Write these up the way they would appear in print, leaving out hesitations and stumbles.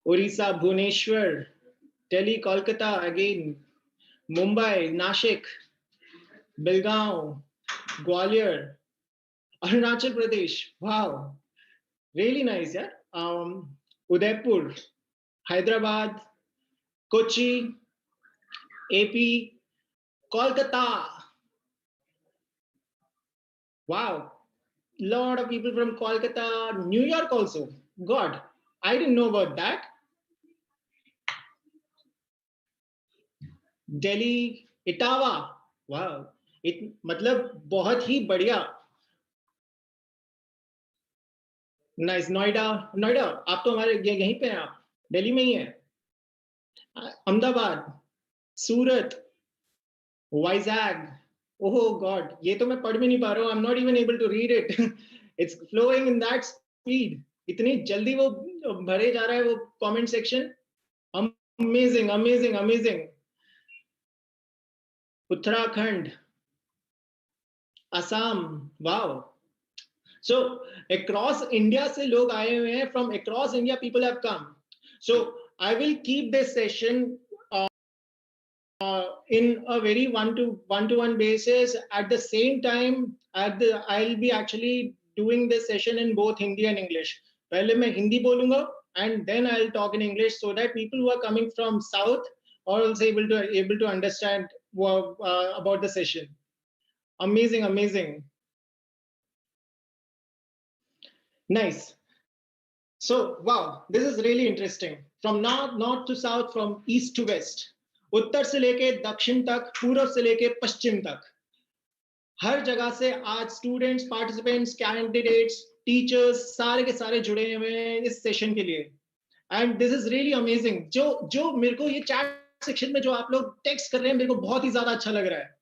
Orissa, Bhubaneswar, Delhi, Kolkata again, Mumbai, Nashik, Belgaum, Gwalior, Arunachal Pradesh. Wow, really nice, yeah. Udaipur, Hyderabad, Kochi, AP, Kolkata. Wow, lot of people from Kolkata, New York also. God, I didn't know about that. Delhi, Etawah. Wow, मतलब बहुत ही बढ़िया. Nice. Noida. Noida आप तो हमारे यहीं पे हैं. आप दिल्ली में ही हैं. Ahmedabad, Surat, Vizag. Oh god, ये तो मैं पढ़ भी नहीं पा रहा हूँ. I am not even able to read it. It's flowing in that speed. इतनी जल्दी वो भरे जा रहा है वो comment section. Amazing amazing amazing. Uttarakhand, Assam. Wow. So across India से लोग आए हुए हैं. From across India people have come. So I will keep this session in a very one-to-one basis. At the same time, I'll be actually doing this session in both Hindi and English. पहले मैं हिंदी बोलूंगा and then I'll talk in English so that people who are coming from south are also able to understand about the session. Amazing, amazing. Nice. So, wow, this is really interesting. From north to south, from east to west. उत्तर से लेके दक्षिण तक, पूर्व से लेके पश्चिम तक. हर जगह से आज स्टूडेंट्स, पार्टिसिपेंट्स, कैंडिडेट्स, टीचर्स सारे के सारे जुड़े हुए हैं इस सेशन के लिए. And this is really amazing. जो मेरे को ये चैट सेक्शन में जो आप लोग टेक्स्ट कर रहे हैं मेरे को बहुत ही ज्यादा अच्छा लग रहा है.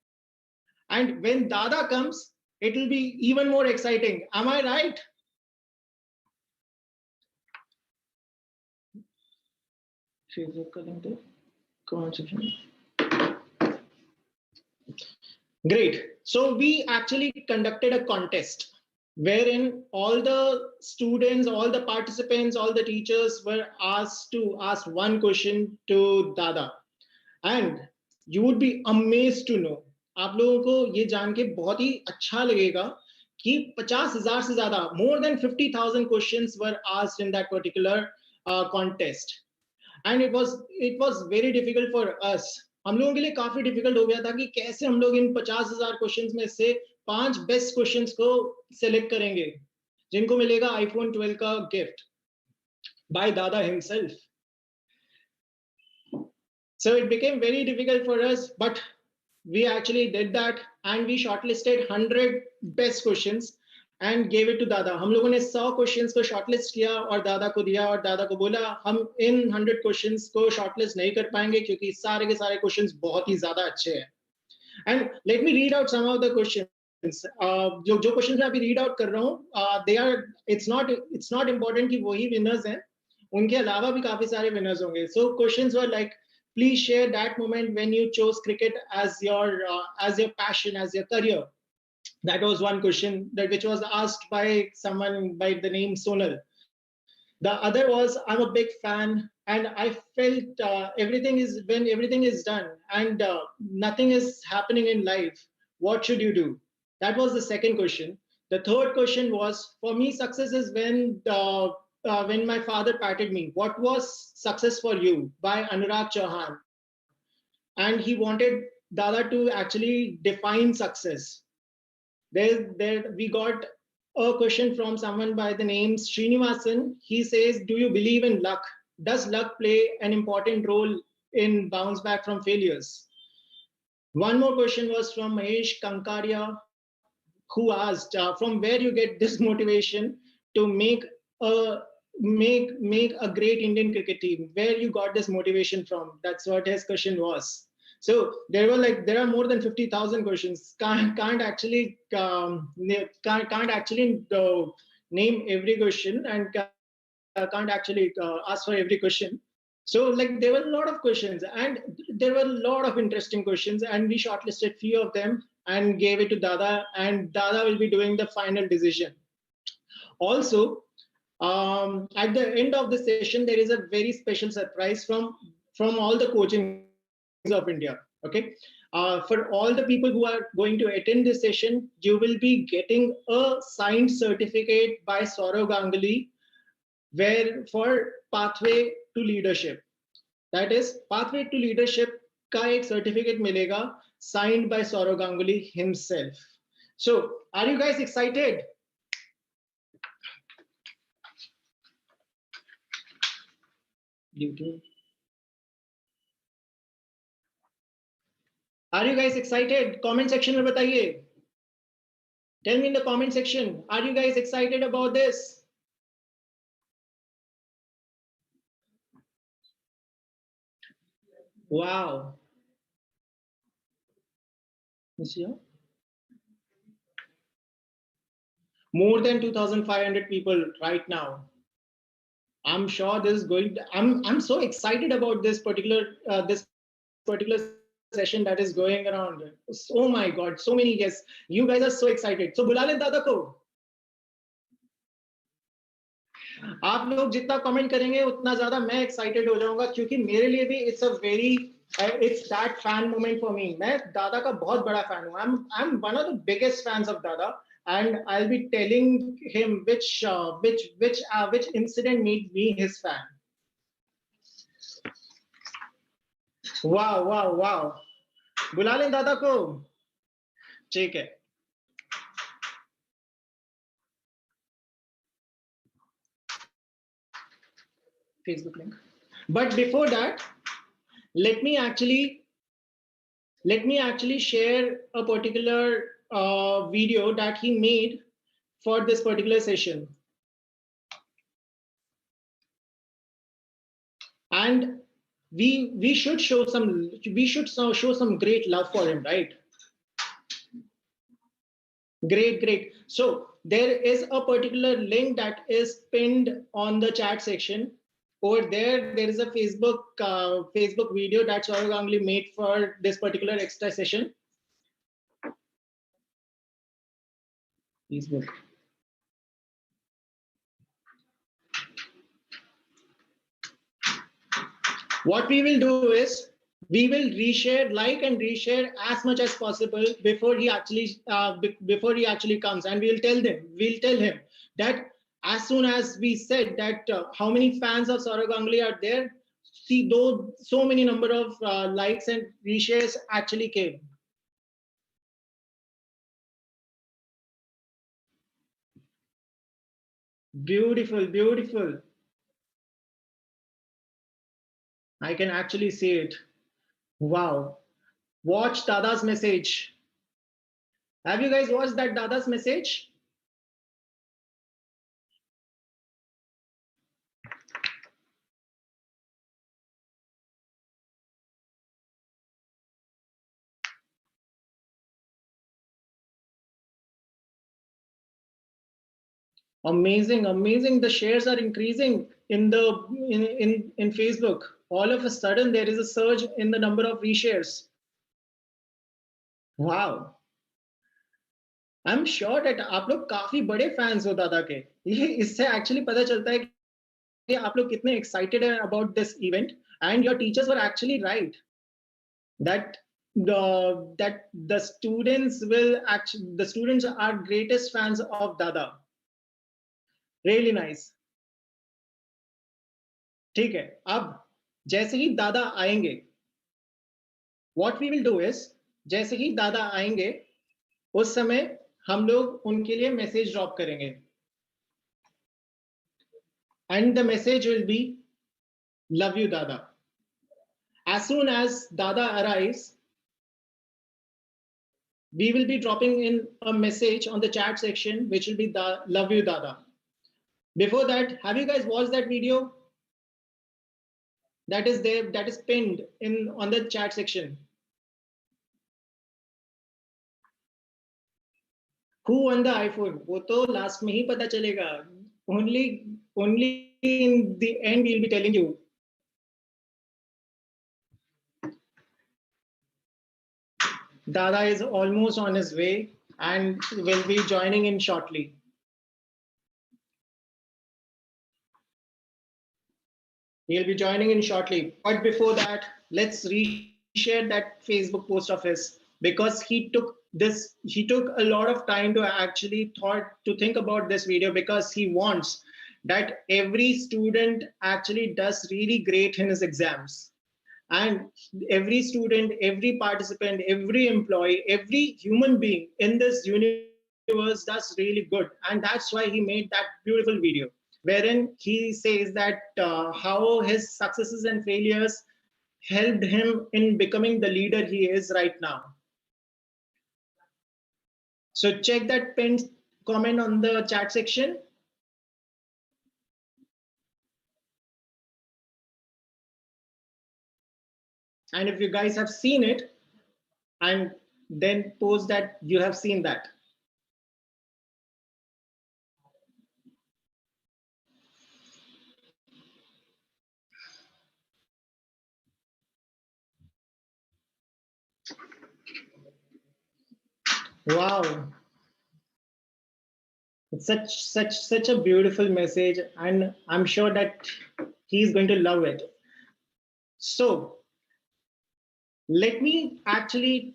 And when Dada comes it will be even more exciting. Am I right? Great. So we actually conducted a contest wherein all the students, all the participants, all the teachers were asked to ask one question to Dada. And you would be amazed to know, आप लोगों को ये जान के बहुत ही अच्छा लगेगा कि 50,000 से ज्यादा, more than 50,000 questions were asked in that particular contest. And it was very difficult for us. हम लोगों के लिए काफी डिफिकल्ट हो गया था कि कैसे हम लोग इन 50,000 क्वेश्चंस में से 5 बेस्ट क्वेश्चंस को सिलेक्ट करेंगे जिनको मिलेगा आईफोन 12 का गिफ्ट बाय दादा himself. So it became very difficult for us, but we actually did that and we shortlisted 100 best questions and gave it to दादा. हम लोगों ने 100 क्वेश्चंस को शॉर्टलिस्ट किया और दादा को दिया और दादा को बोला हम इन 100 क्वेश्चंस को शॉर्टलिस्ट नहीं कर पाएंगे क्योंकि सारे के सारे क्वेश्चंस बहुत ही ज्यादा अच्छे हैं. And let me read out some of the questions. जो क्वेश्चंस मैं अभी रीड आउट कर रहा हूँ they are it's not important कि वही विनर्स हैं, उनके अलावा भी काफी सारे विनर्स होंगे. सो questions were like, please share that moment when you chose cricket as your passion, as your career. That was one question which was asked by someone by the name Sonal. The other was, I'm a big fan and I felt when everything is done and nothing is happening in life, what should you do? That was the second question. The third question was, for me success is when my father patted me. What was success for you? By Anurag Chauhan. And he wanted Dada to actually define success. There we got a question from someone by the name Srinivasan. He says, do you believe in luck? Does luck play an important role in bounce back from failures? One more question was from Mahesh Kankaria, who asked, from where you get this motivation to make a great Indian cricket team? Where you got this motivation from? That's what his question was. So there are more than 50,000 questions. Can't actually name every question and can't actually ask for every question. So there were a lot of questions and there were a lot of interesting questions and we shortlisted few of them and gave it to Dada, and Dada will be doing the final decision. Also, At the end of the session, there is a very special surprise from all the coachings of India. Okay, for all the people who are going to attend this session, you will be getting a signed certificate by Saurav Ganguly, where for Pathway to Leadership. That is Pathway to Leadership का एक certificate मिलेगा signed by Saurav Ganguly himself. So, are you guys excited? Are you guys excited? Comment section में बताइए. Tell me in the comment section. Are you guys excited about this? Wow. More than 2,500 people right now. I'm sure this is going to, I'm so excited about this particular session that is going around. Oh my God, so many guests. You guys are so excited. So बुला लें दादा को. आप लोग जितना comment करेंगे उतना ज्यादा मैं एक्साइटेड हो जाऊंगा क्योंकि मेरे लिए भी it's that fan moment for me. मैं दादा का बहुत बड़ा fan हूँ. I'm one of the biggest fans of दादा. And I'll be telling him which incident made me his fan. Wow, wow, wow. बुला लें दादा को. ठीक है. Facebook link. But before that, let me actually share a particular video that he made for this particular session. And we should show some great love for him, right? Great. So there is a particular link that is pinned on the chat section. Over there is a Facebook video that Saurav Ganguly made for this particular extra session. Facebook. What we will do is we will like and reshare as much as possible before he actually comes, and we'll tell him that as soon as we said that how many fans of Saurav Ganguly are there, see though so many number of likes and reshares actually came. Beautiful. I can actually see it. Wow. Watch Dada's message. Have you guys watched that Dada's message? Amazing. The shares are increasing in Facebook. All of a sudden, there is a surge in the number of reshares. Wow. I'm sure that आप लोग काफी बड़े fans हो दादा के. ये इससे actually पता चलता है कि आप लोग कितने excited हैं about this event, and your teachers were actually right that the students are greatest fans of Dada. Really nice. ठीक है. अब जैसे ही दादा आएंगे, what we will do is जैसे ही दादा आएंगे उस समय हम लोग उनके लिए मैसेज ड्रॉप करेंगे, and the message will be love you Dada. As soon as Dada arrives, we will be dropping in a message on the chat section which will be love you Dada. Before that, have you guys watched that video that is there, that is pinned on the chat section? Who won the iPhone? वो तो last में ही पता चलेगा. Only in the end we'll be telling you. Dada is almost on his way and will be joining in shortly. He'll be joining in shortly. But before that, let's reshare that Facebook post of his because he took a lot of time to actually thought to think about this video because he wants that every student actually does really great in his exams. And every student, every participant, every employee, every human being in this universe does really good. And that's why he made that beautiful video wherein he says that how his successes and failures helped him in becoming the leader he is right now. So check that pinned comment on the chat section. And if you guys have seen it, and then post that you have seen that. Wow. It's such a beautiful message, and I'm sure that he's going to love it. So let me actually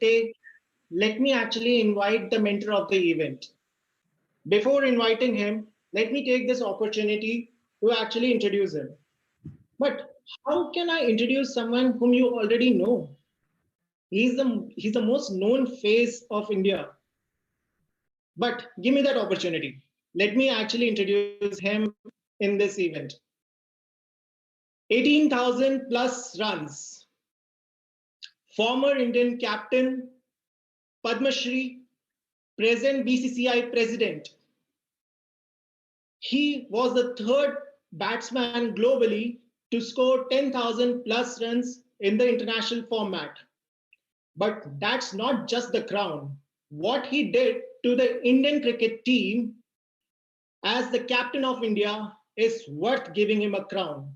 invite the mentor of the event. Before inviting him, let me take this opportunity to actually introduce him. But how can I introduce someone whom you already know? He's the most known face of India. But give me that opportunity. Let me actually introduce him in this event. 18,000 plus runs. Former Indian captain, Padma Shri, present BCCI president. He was the third batsman globally to score 10,000 plus runs in the international format. But that's not just the crown. What he did to the Indian cricket team as the captain of India is worth giving him a crown.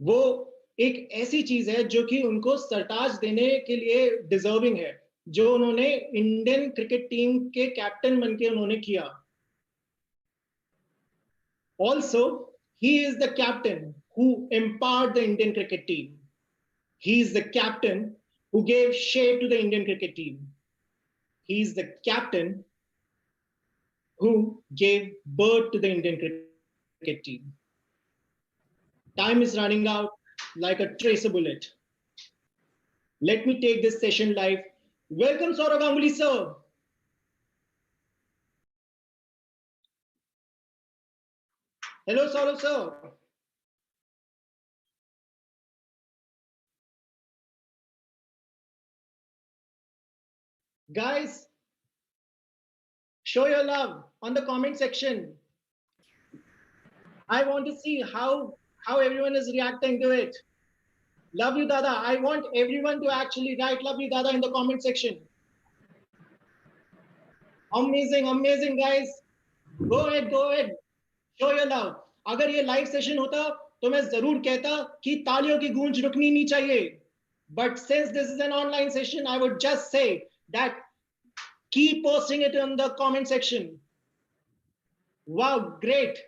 वो एक ऐसी चीज है जो कि उनको सरताज देने के लिए डिजर्विंग है, जो उन्होंने इंडियन क्रिकेट टीम के कैप्टन बनके उन्होंने किया. Also, he is the captain who empowered the Indian cricket team. He is the captain who gave shape to the Indian cricket team. He is the captain who gave birth to the Indian cricket team. Time is running out like a tracer bullet. Let me take this session live. Welcome, Saurav Ganguly, sir. Hello, Saurav, sir. Guys, show your love on the comment section. I want to see how everyone is reacting to it. Love you, Dada. I want everyone to actually write love you, Dada in the comment section. Amazing, amazing, guys. Go ahead. Show your love. अगर ये live session होता तो मैं जरूर कहता कि तालियों की गूंज रुकनी नहीं चाहिए. But since this is an online session, I would just say that keep posting it in the comment section. Wow, great.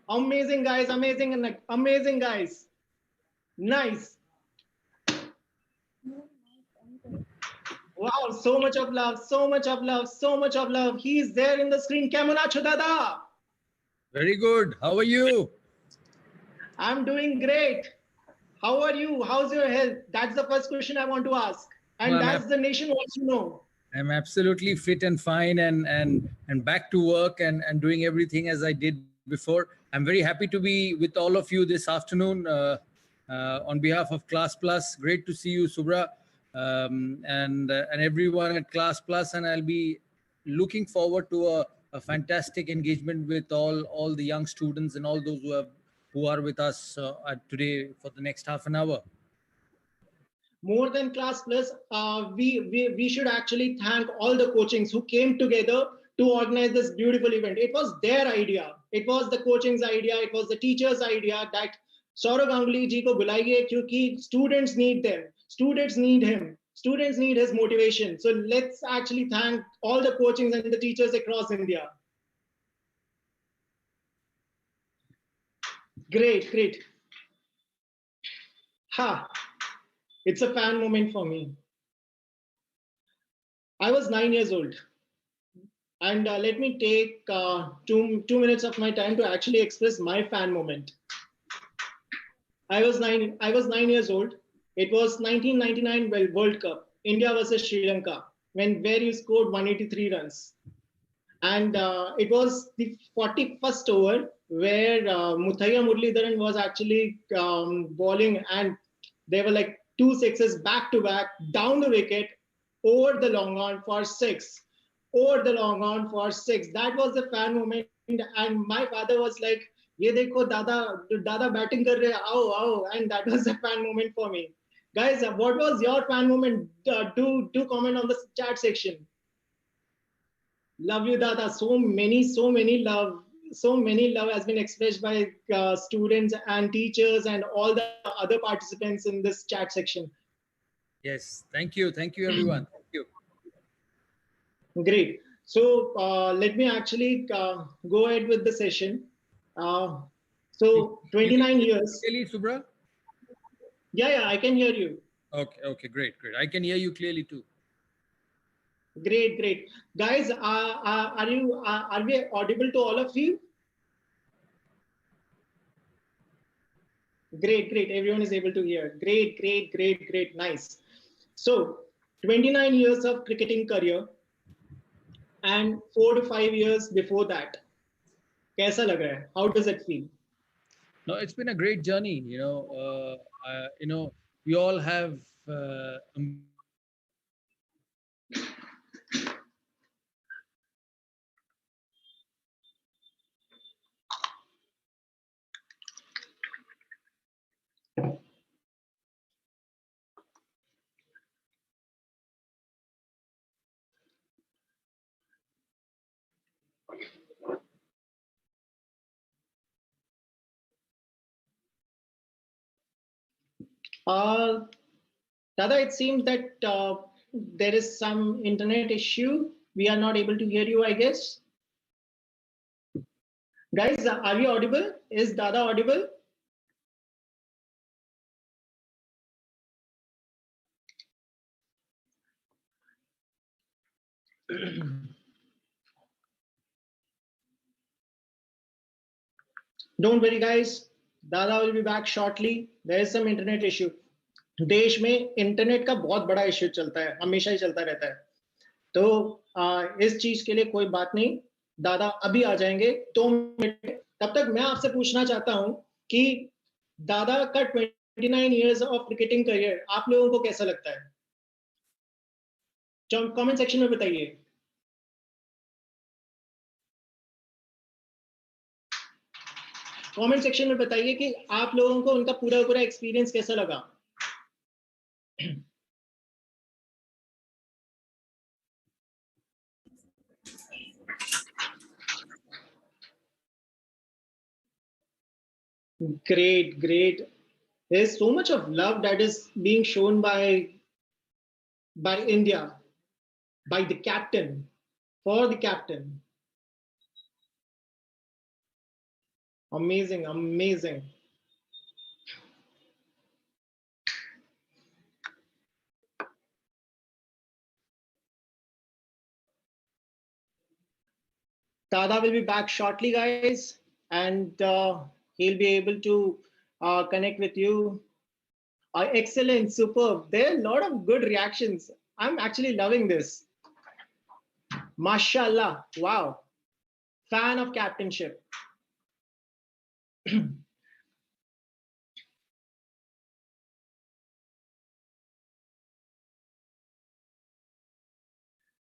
Amazing, guys. Amazing, guys. Nice. Wow, so much of love. He's there in the screen. Kemon acho, Dada? Very good. How are you? I'm doing great. How are you? How's your health? That's the first question I want to ask. And that's the nation wants to know. I'm absolutely fit and fine and back to work and doing everything as I did before. I'm very happy to be with all of you this afternoon on behalf of Class Plus. Great to see you, Subra, and everyone at Class Plus. And I'll be looking forward to a fantastic engagement with all the young students and all those who are with us today for the next half an hour. More than Class Plus, we should actually thank all the coachings who came together to organize this beautiful event. It was their idea. It was the coaching's idea. It was the teacher's idea that Saurav Ganguly ji ko bulaiye kyunki students need them. Students need him. Students need his motivation. So let's actually thank all the coachings and the teachers across India. Great, great. Ha! It's a fan moment for me. I was 9 years old, and let me take 2 minutes of my time to actually express my fan moment. I was 9 years old. It was 1999 World Cup, India versus Sri Lanka, where you scored 183 runs. And it was the 41st over where Muthaiya Muralidharan was actually bowling, and they were like two sixes back to back down the wicket over the long on for six. Over the long on for six. That was the fan moment. And my father was like, "Ye dekho, Dada batting kar rahe, aao, aao." And that was a fan moment for me. Guys, what was your fan moment? Do comment on the chat section. Love you, Dada. So many love has been expressed by students and teachers and all the other participants in this chat section. Yes, thank you everyone. Thank you. Great. So let me actually go ahead with the session. So 29 years. Clearly, Subra? Yeah, I can hear you. Okay, great. I can hear you clearly too. Great. Guys, are we audible to all of you? Great. Everyone is able to hear. Great. Nice. So 29 years of cricketing career and 4 to 5 years before that. कैसा लग रहा है? How does it feel? No, it's been a great journey. We all have Dada, it seems that there is some internet issue. We are not able to hear you, I guess. Guys, are we audible? Is Dada audible? Don't worry, guys. Dada will be back shortly. There is some internet issue. देश में internet का बहुत बड़ा issue चलता है, हमेशा ही चलता रहता है. तो इस चीज के लिए कोई बात नहीं. दादा अभी आ जाएंगे 2 मिनट. तब तक मैं आपसे पूछना चाहता हूं कि दादा का 29 इयर्स ऑफ क्रिकेटिंग करियर आप लोगों को कैसा लगता है? कमेंट सेक्शन में बताइए. कमेंट सेक्शन में बताइए कि आप लोगों को उनका पूरा एक्सपीरियंस कैसा लगा. Great. There's so much of love that is being shown by India, by the captain, for the captain. Amazing. Dada will be back shortly, guys, and he'll be able to connect with you. Excellent, superb. There are a lot of good reactions. I'm actually loving this. Mashallah. Wow. Fan of captainship.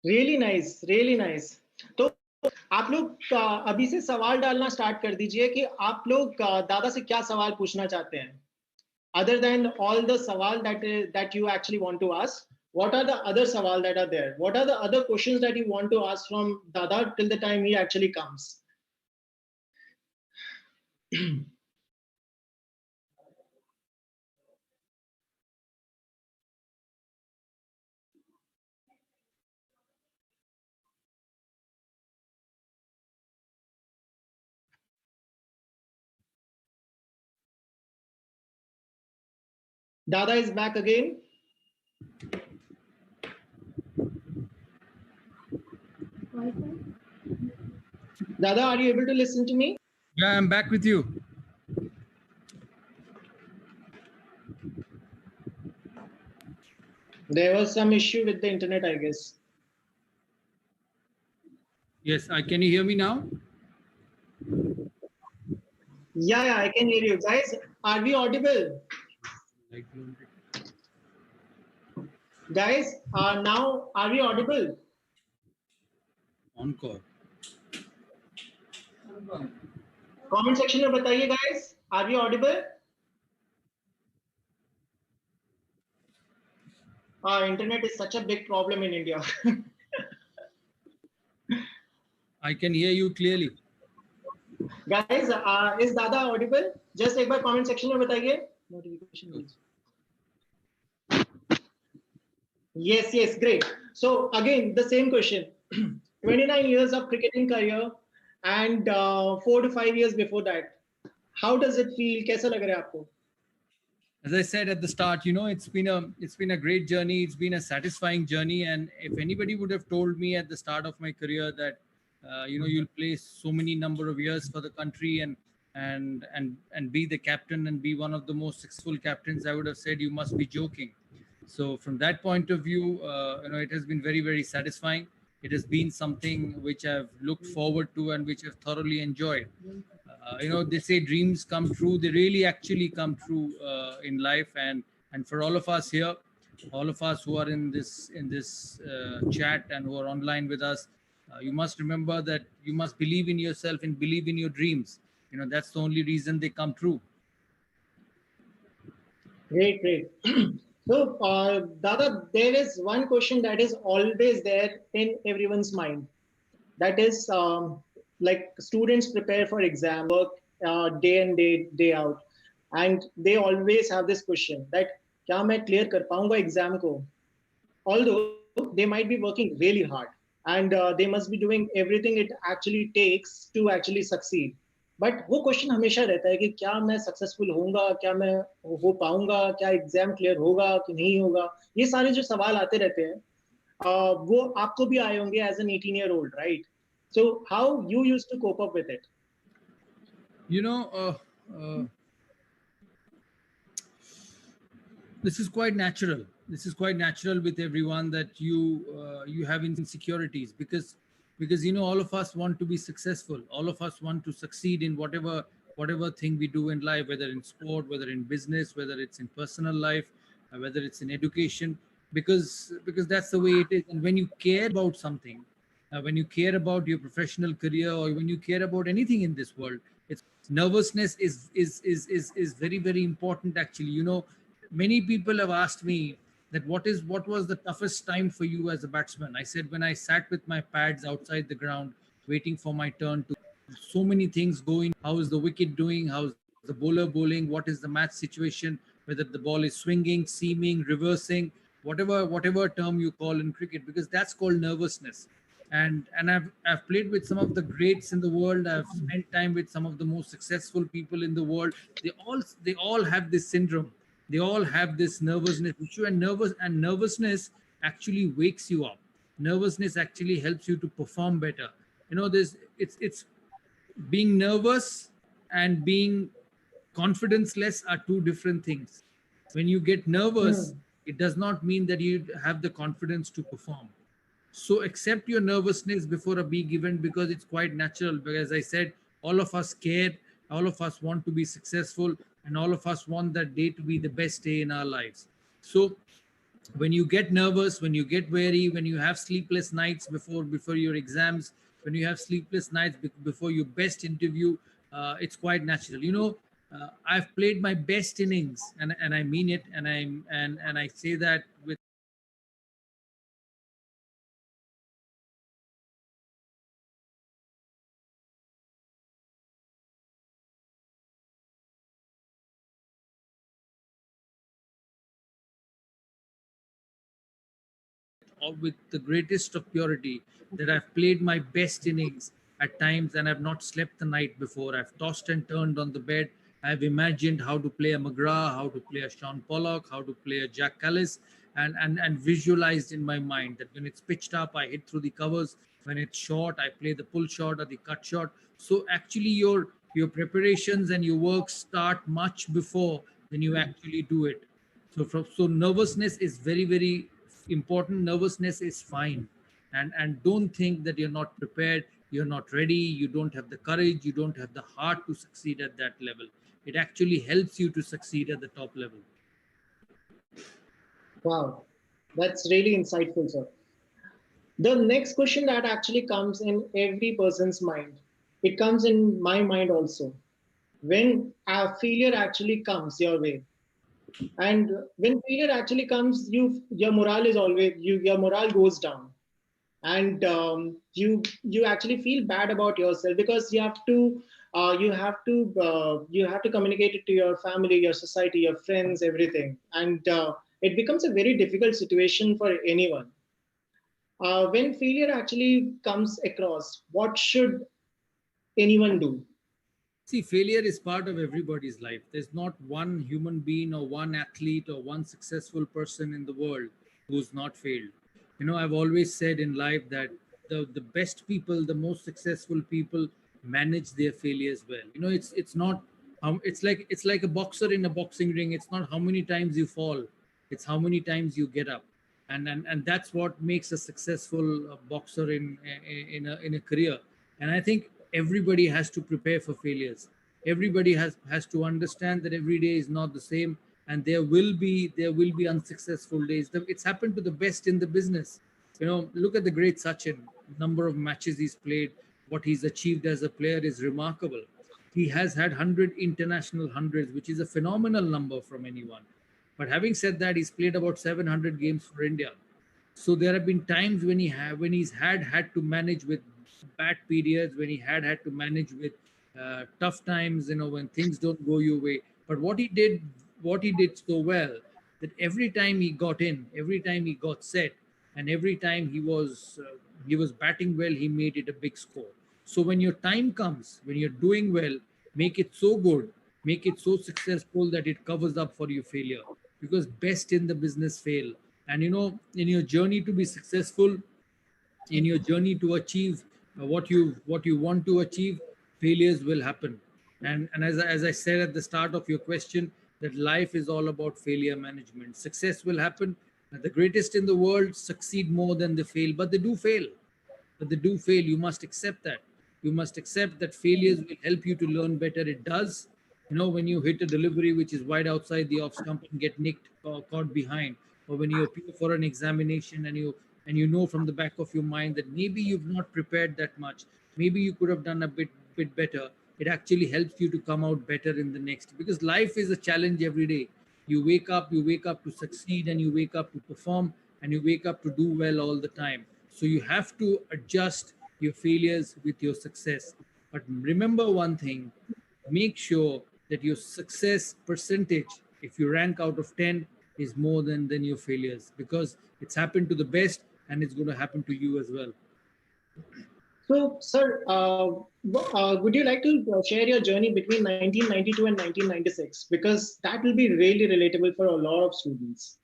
Really nice. तो आप लोग अभी से सवाल डालना start कर दीजिए कि आप लोग दादा से क्या सवाल पूछना चाहते हैं. Other than all the sawal that you actually want to ask, what are the other sawal that are there? What are the other questions that you want to ask from Dada till the time he actually comes? Dada is back again. Dada, are you able to listen to me? Yeah, I'm back with you. There was some issue with the internet, I guess. Yes, can you hear me now? Yeah, I can hear you. Guys, are we audible? Guys, now are we audible? Encore. Comment section में बताइए guys, are we audible? Internet is such a big problem in India. I can hear you clearly. Guys, is Dada audible? Just एक बार comment section में बताइए. Notification. Yes, great. So again, the same question. 29 years of cricketing career and 4 to 5 years before that. How does it feel? कैसा लग रहा है आपको? As I said at the start, it's been a great journey. It's been a satisfying journey. And if anybody would have told me at the start of my career that you'll play so many number of years for the country and be the captain and be one of the most successful captains, I would have said you must be joking. So from that point of view, it has been very, very satisfying. It has been something which I've looked forward to and which I've thoroughly enjoyed. They say dreams come true. They really actually come true in life. And for all of us here, all of us who are in this chat and who are online with us, you must remember that you must believe in yourself and believe in your dreams. That's the only reason they come true. Great. So, Dada, there is one question that is always there in everyone's mind. That is, like students prepare for exam, work day in day out, and they always have this question that क्या मैं clear कर पाऊंगा exam को? Although they might be working really hard and they must be doing everything it actually takes to actually succeed. But वो question हमेशा रहता है कि क्या मैं सक्सेसफुल होऊंगा, क्या मैं हो पाऊंगा, क्या एग्जाम क्लियर होगा कि नहीं होगा. ये सारे जो सवाल आते रहते हैं वो आपको भी आए होंगे as an 18-year-old, right? So how you used to cope up with it? This is quite natural. This is quite natural with everyone that you have insecurities because all of us want to be successful. All of us want to succeed in whatever thing we do in life, whether in sport, whether in business, whether it's in personal life, whether it's in education, because that's the way it is. And when you care about something, when you care about your professional career, or when you care about anything in this world, it's nervousness is very, very important. Actually, many people have asked me that what was the toughest time for you as a batsman. I said, when I sat with my pads outside the ground waiting for my turn, to so many things going. How is the wicket doing? How's the bowler bowling? What is the match situation? Whether the ball is swinging, seaming, reversing, whatever term you call in cricket, because that's called nervousness. And I've played with some of the greats in the world. I've spent time with some of the most successful people in the world. They all have this syndrome. They all have this nervousness issue, and nervousness actually wakes you up. Nervousness actually helps you to perform better. It's being nervous and being confidence-less are two different things. When you get nervous, it does not mean that you have the confidence to perform. So accept your nervousness before a big event, because it's quite natural. Because as I said, all of us care, all of us want to be successful, and all of us want that day to be the best day in our lives. So when you get nervous, when you get wary, when you have sleepless nights before your exams, when you have sleepless nights before your best interview, it's quite natural. I've played my best innings, and I mean it, and I say that with with the greatest of purity, that I've played my best innings at times and I've not slept the night before. I've tossed and turned on the bed. I've imagined how to play a McGrath, how to play a Sean Pollock, how to play a Jack Callis, and visualized in my mind that when it's pitched up, I hit through the covers. When it's short, I play the pull shot or the cut shot. So actually, your preparations and your work start much before when you actually do it. So nervousness is very important. Nervousness is fine, and don't think that you're not prepared, you're not ready, you don't have the courage, you don't have the heart to succeed at that level. It actually helps you to succeed at the top level. Wow, that's really insightful, sir. The next question that actually comes in every person's mind, it comes in my mind also. When a failure actually comes your way, and when failure actually comes, your morale is always your morale goes down, and you actually feel bad about yourself because you have to communicate it to your family, your society, your friends, everything, and it becomes a very difficult situation for anyone. When failure actually comes across, what should anyone do? See, failure is part of everybody's life. There's not one human being or one athlete or one successful person in the world who's not failed. I've always said in life that the best people, the most successful people manage their failures well. It's not it's like a boxer in a boxing ring. It's not how many times you fall, it's how many times you get up. And that's what makes a successful boxer in a career. And I think everybody has to prepare for failures. Everybody has to understand that every day is not the same, and there will be unsuccessful days. It's happened to the best in the business. Look at the great Sachin. Number of matches he's played, what he's achieved as a player is remarkable. He has had 100 international hundreds, which is a phenomenal number from anyone. But having said that, he's played about 700 games for India. So there have been times when he's had to manage with bad periods, when he had to manage with tough times, when things don't go your way. But what he did so well, that every time he got in, every time he got set, and every time he was batting well, he made it a big score. So when your time comes, when you're doing well, make it so good, make it so successful that it covers up for your failure, because best in the business fail. And in your journey to be successful, in your journey to achieve what you want to achieve, failures will happen. And as I said at the start of your question, that life is all about failure management. Success will happen. The greatest in the world succeed more than they fail, but they do fail. You must accept that. You must accept that failures will help you to learn better. It does. When you hit a delivery which is wide outside the off stump and get nicked or caught behind, or when you appear for an examination and you know from the back of your mind that maybe you've not prepared that much, maybe you could have done a bit better. It actually helps you to come out better in the next, because life is a challenge every day. You wake up to succeed, and you wake up to perform, and you wake up to do well all the time. So you have to adjust your failures with your success. But remember one thing: make sure that your success percentage, if you rank out of 10, is more than your failures, because it's happened to the best, and it's going to happen to you as well. So, sir, would you like to share your journey between 1992 and 1996? Because that will be really relatable for a lot of students.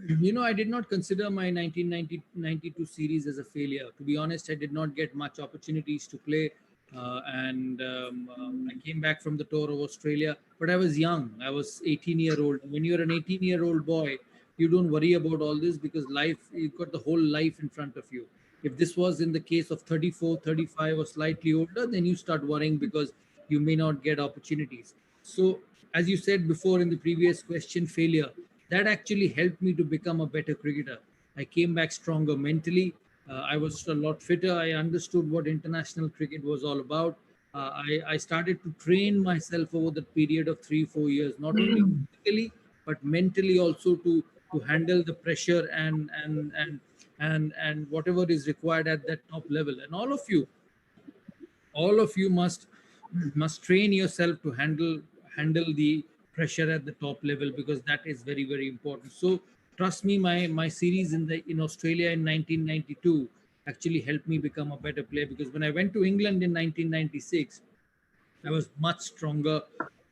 I did not consider my 1992 series as a failure. To be honest, I did not get much opportunities to play. And I came back from the tour of Australia, but I was young. I was 18-year-old. When you're an 18-year-old boy, you don't worry about all this, because you've got the whole life in front of you. If this was in the case of 34, 35, or slightly older, then you start worrying, because you may not get opportunities. So, as you said before in the previous question, failure, that actually helped me to become a better cricketer. I came back stronger mentally. I was a lot fitter. I understood what international cricket was all about. I started to train myself over the period of 3 4 years, not only physically but mentally also, to handle the pressure and whatever is required at that top level. And all of you must train yourself to handle the pressure at the top level, because that is very important. So trust me, my series in Australia in 1992 actually helped me become a better player, because when I went to England in 1996, I was much stronger.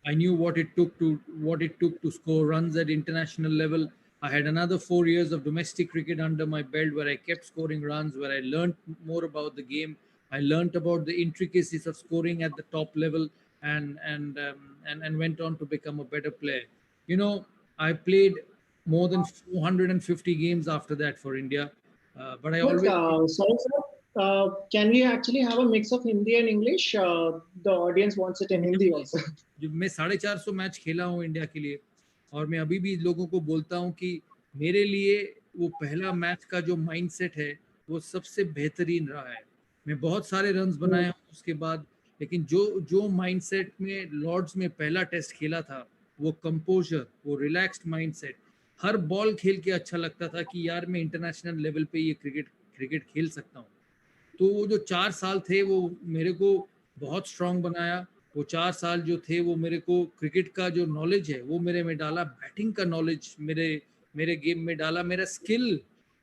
I knew what it took to score runs at international level. I had another 4 years of domestic cricket under my belt where I kept scoring runs, where I learned more about the game. I learned about the intricacies of scoring at the top level, and went on to become a better player. You know, I played more than 450 games after that for India, but I But always sorry, sir, can we actually have a mix of Hindi and English? The audience wants it in Hindi also. जब मैं 450 match खेला हूँ India के लिए, और मैं अभी भी लोगों को बोलता हूँ कि मेरे लिए वो पहला मैच का जो माइंडसेट है वो सबसे बेहतरीन रहा है. मैं बहुत सारे रन्स बनाए हूँ उसके बाद, लेकिन जो जो माइंडसेट में लॉर्ड्स में पहला टेस्ट खेला था, वो कंपोजर, वो रिलैक्स्ड माइंडसेट, हर बॉल खेल के अच्छा लगता था कि यार मैं इंटरनेशनल लेवल पे ये क्रिकेट क्रिकेट खेल सकता हूँ. तो वो जो 4 साल थे वो मेरे को बहुत स्ट्रांग बनाया. वो 4 साल जो थे वो मेरे को क्रिकेट का जो नॉलेज है वो मेरे में डाला, बैटिंग का नॉलेज मेरे मेरे गेम में डाला, मेरा स्किल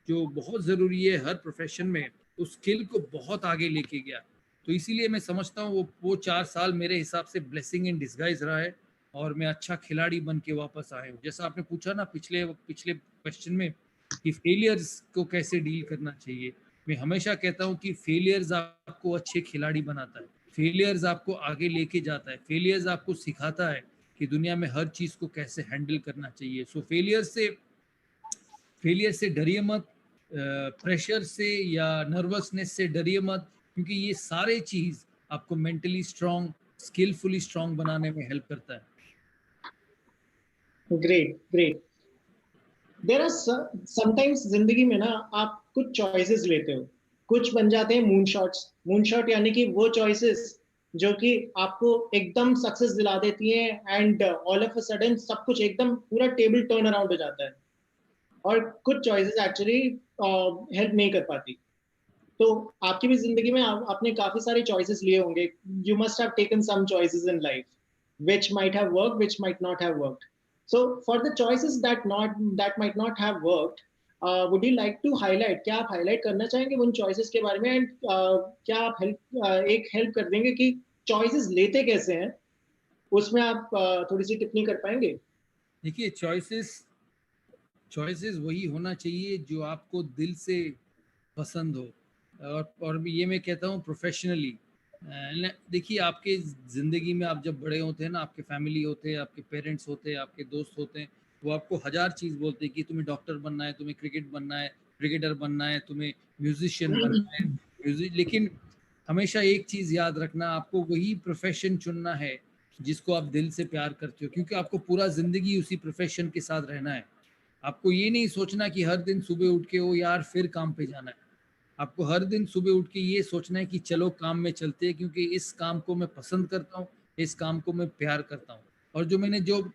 जो बहुत ज़रूरी है हर प्रोफेशन में, उस स्किल को बहुत आगे लेके गया. तो इसीलिए मैं समझता हूँ वो 4 साल मेरे हिसाब से ब्लेसिंग इन डिस्गाइज रहा है, और मैं अच्छा खिलाड़ी बन के वापस आया हूँ. जैसा आपने पूछा ना पिछले पिछले क्वेश्चन में कि फेलियर्स को कैसे डील करना चाहिए, मैं हमेशा कहता हूँ कि फेलियर्स आपको अच्छे खिलाड़ी बनाता है, फेलियर्स आपको आगे लेके जाता है, फेलियर्स आपको सिखाता है कि दुनिया में हर चीज़ को कैसे हैंडल करना चाहिए. सो फेलियर से डरिए मत, प्रेशर से या नर्वसनेस से डरिए मत, क्योंकि ये सारे चीज़ आपको मेंटली स्ट्रांग, स्किलफुली स्ट्रांग बनाने में हेल्प करता है. Great, great. There are sometimes जिंदगी में ना आप कुछ चॉइसेस लेते हो, कुछ बन जाते हैं मून शॉट्स. मून शॉट यानी कि वो चॉइसेस जो कि आपको एकदम सक्सेस दिला देती हैं, and all of a sudden सब कुछ एकदम पूरा टेबल टर्न अराउंड हो जाता है. और कुछ चॉइसेस एक्चुअली हेल्प नहीं कर पाती. तो आपकी भी जिंदगी में आपने काफी सारे चॉइसेस लिए होंगे. You must have taken some choices in life which might have worked, which might not have worked. So for the choices that might not have worked, would you like to highlight, क्या आप highlight करना चाहेंगे उन choices के बारे में, and क्या आप एक help कर देंगे कि choices लेते कैसे हैं, उसमें आप थोड़ी सी टिप्पणी कर पाएंगे? देखिए, चॉइसेस वही होना चाहिए जो आपको दिल से पसंद हो, और ये मैं कहता हूँ प्रोफेशनली. देखिए, आपके ज़िंदगी में आप जब बड़े होते हैं ना, आपके फैमिली होते हैं, आपके पेरेंट्स होते हैं, आपके दोस्त होते हैं, वो आपको हज़ार चीज़ बोलते हैं कि तुम्हें डॉक्टर बनना है, तुम्हें क्रिकेटर बनना है, तुम्हें म्यूजिशियन बनना है, लेकिन हमेशा एक चीज़ याद रखना, आपको वही प्रोफेशन चुनना है जिसको आप दिल से प्यार करते हो, क्योंकि आपको पूरा ज़िंदगी उसी प्रोफेशन के साथ रहना है. आपको ये नहीं सोचना कि हर दिन सुबह उठ के ओ यार फिर काम पे जाना है. आपको हर दिन सुबह उठ के ये सोचना है कि चलो काम में चलते हैं, क्योंकि इस काम को मैं पसंद करता हूँ, इस काम को मैं प्यार करता हूँ. और जो मैंने जो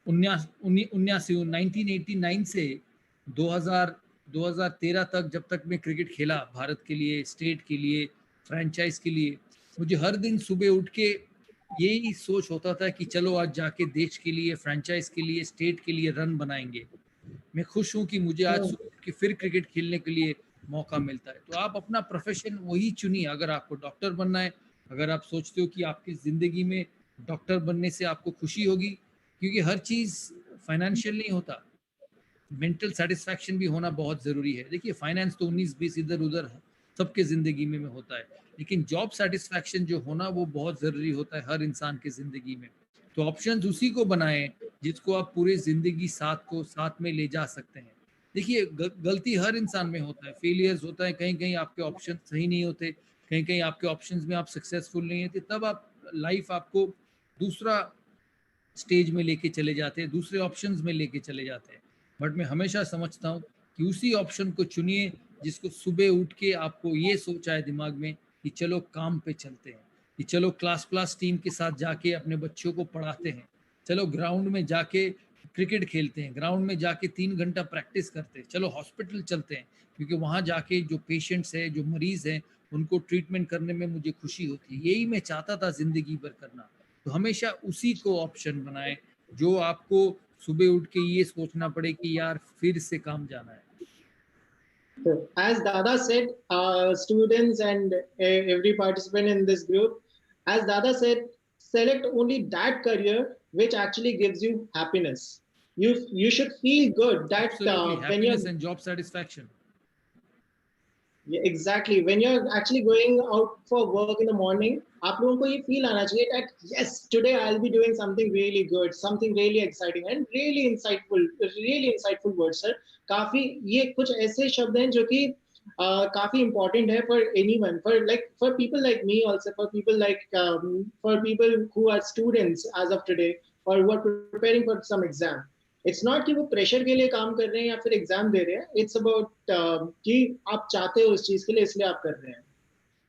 1989 से 2013 तक जब तक मैं क्रिकेट खेला भारत के लिए, स्टेट के लिए, फ्रेंचाइज के लिए, मुझे हर दिन सुबह उठ के यही सोच होता था कि चलो आज जाके देश के लिए, फ्रेंचाइज के लिए, स्टेट के लिए रन बनाएंगे. मैं खुश हूँ कि मुझे आज सुबह उठ के फिर क्रिकेट खेलने के लिए मौका मिलता है. तो आप अपना प्रोफेशन वही चुनिए. अगर आपको डॉक्टर बनना है, अगर आप सोचते हो कि आपकी ज़िंदगी में डॉक्टर बनने से आपको खुशी होगी, क्योंकि हर चीज़ फाइनेंशियल नहीं होता, मेंटल सेटिस्फैक्शन भी होना बहुत ज़रूरी है. देखिए, फाइनेंस तो 19-20 इधर-उधर सबके ज़िंदगी में होता है, लेकिन जॉब सेटिस्फैक्शन जो होना वो बहुत ज़रूरी होता है हर इंसान की ज़िंदगी में. तो ऑप्शंस उसी को बनाएं जिसको आप पूरी ज़िंदगी साथ में ले जा सकते हैं. देखिए, गलती हर इंसान में होता है, फेलियर्स होता है, कहीं-कहीं आपके ऑप्शन सही नहीं होते, कहीं-कहीं आपके ऑप्शंस में आप सक्सेसफुल नहीं होते, तब आप लाइफ आपको दूसरा स्टेज में लेके चले जाते हैं, दूसरे ऑप्शंस में लेके चले जाते हैं. बट मैं हमेशा समझता हूँ कि उसी ऑप्शन को चुनिए जिसको सुबह उठ के आपको ये सोच आए दिमाग में कि चलो काम पे चलते हैं, कि चलो क्लास टीम के साथ जाके अपने बच्चों को पढ़ाते हैं, चलो ग्राउंड में जाके क्रिकेट खेलते हैं, ग्राउंड में जाके 3 घंटा प्रैक्टिस करते हैं, चलो हॉस्पिटल चलते हैं, क्योंकि वहाँ जाके जो पेशेंट्स हैं, जो मरीज़ हैं, उनको ट्रीटमेंट करने में मुझे खुशी होती है. यही मैं चाहता था ज़िंदगी भर करना. तो हमेशा उसी को ऑप्शन बनाएं जो आपको सुबह उठ के ये सोचना पड़े कि यार फिर से काम जाना है. So, as Dada said, students and every participant in this group as Dada said, select only that career which actually gives you happiness. You should feel good that Absolutely, when you're happiness and job satisfaction. Yeah, exactly. When you're actually going out for work in the morning, आप लोगों को ये feel आना चाहिए that yes, today I'll be doing something really good, something really exciting and really insightful words, sir. काफी ये कुछ ऐसे शब्द हैं जो कि काफी important है for anyone, for people like me also, for people who are students as of today or who are preparing for some exam. It's not कि वो प्रेशर के लिए काम कर रहे हैं या फिर एग्जाम दे रहे हैं. इट्स अबाउट कि आप चाहते हो उस चीज के लिए, इसलिए आप कर रहे हैं.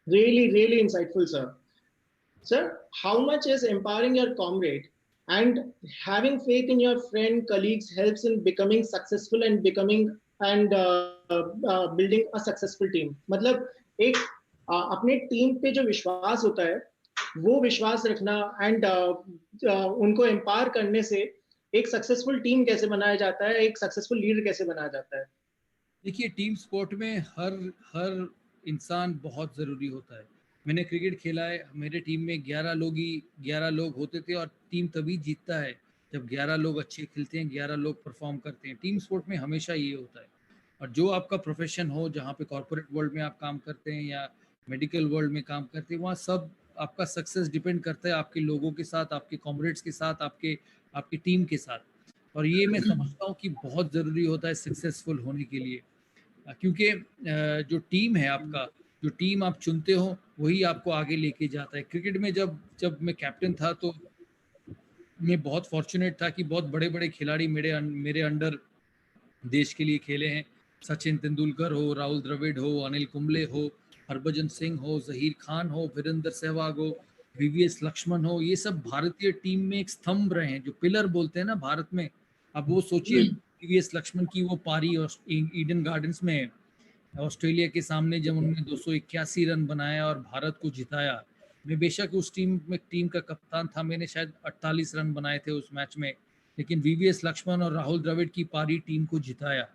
Really really insightful sir. Sir, how much is empowering your comrade and having faith in your friend, colleagues helps in becoming successful and building a successful team? मतलब एक अपने टीम पे जो विश्वास होता है वो विश्वास रखना एंड उनको एम्पावर करने से एक सक्सेसफुल टीम कैसे बनाया जाता है, एक सक्सेसफुल लीडर कैसे बनाया जाता है? देखिए, टीम स्पोर्ट में हर इंसान बहुत ज़रूरी होता है. मैंने क्रिकेट खेला है, मेरे टीम में 11 लोग होते थे और टीम तभी जीतता है जब 11 लोग अच्छे खेलते हैं, 11 लोग परफॉर्म करते हैं. टीम स्पोर्ट में हमेशा ये होता है. और जो आपका प्रोफेशन हो, जहाँ पे कॉर्पोरेट वर्ल्ड में आप काम करते हैं या मेडिकल वर्ल्ड में काम करते हैं, वहाँ सब आपका सक्सेस डिपेंड करता है आपके लोगों के साथ, आपके कॉमरेड्स के साथ, आपकी टीम के साथ. और ये मैं समझता हूँ कि बहुत ज़रूरी होता है सक्सेसफुल होने के लिए. क्योंकि जो टीम है आपका, जो टीम आप चुनते हो वही आपको आगे लेके जाता है. क्रिकेट में जब मैं कैप्टन था तो मैं बहुत फॉर्चुनेट था कि बहुत बड़े बड़े खिलाड़ी मेरे अंडर देश के लिए खेले हैं. सचिन तेंदुलकर हो, राहुल द्रविड़ हो, अनिल कुंबले हो, हरभजन सिंह हो, जहीर खान हो, वीरेंद्र सहवाग हो, वीवीएस लक्ष्मण हो. ये सब भारतीय टीम में एक स्तंभ रहे हैं, जो पिलर बोलते हैं ना भारत में. अब वो सोचिए, वीवीएस लक्ष्मण की वो पारी ईडन गार्डन्स में ऑस्ट्रेलिया के सामने जब उन्होंने 281 रन बनाया और भारत को जिताया. मैं बेशक उस टीम का कप्तान था, मैंने शायद 48 रन बनाए थे उस मैच में, लेकिन वीवीएस लक्ष्मण और राहुल द्रविड़ की पारी टीम को जिताया.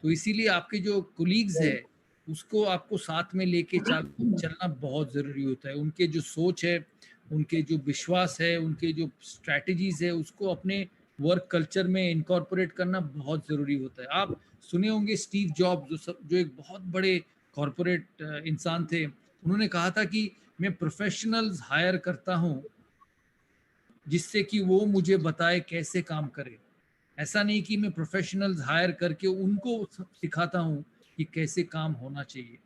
तो इसीलिए आपके जो कोलीग्स है उसको आपको साथ में लेके चलना बहुत ज़रूरी होता है. उनके जो सोच है, उनके जो विश्वास है, उनके जो स्ट्रैटेजीज है, उसको अपने वर्क कल्चर में इनकॉर्पोरेट करना बहुत ज़रूरी होता है. आप सुने होंगे स्टीव जॉब, जो एक बहुत बड़े कॉर्पोरेट इंसान थे. उन्होंने कहा था कि मैं प्रोफेशनल्स हायर करता हूँ जिससे कि वो मुझे बताए कैसे काम करें. ऐसा नहीं कि मैं प्रोफेशनल्स हायर करके उनको सिखाता हूँ कि कैसे काम होना चाहिए.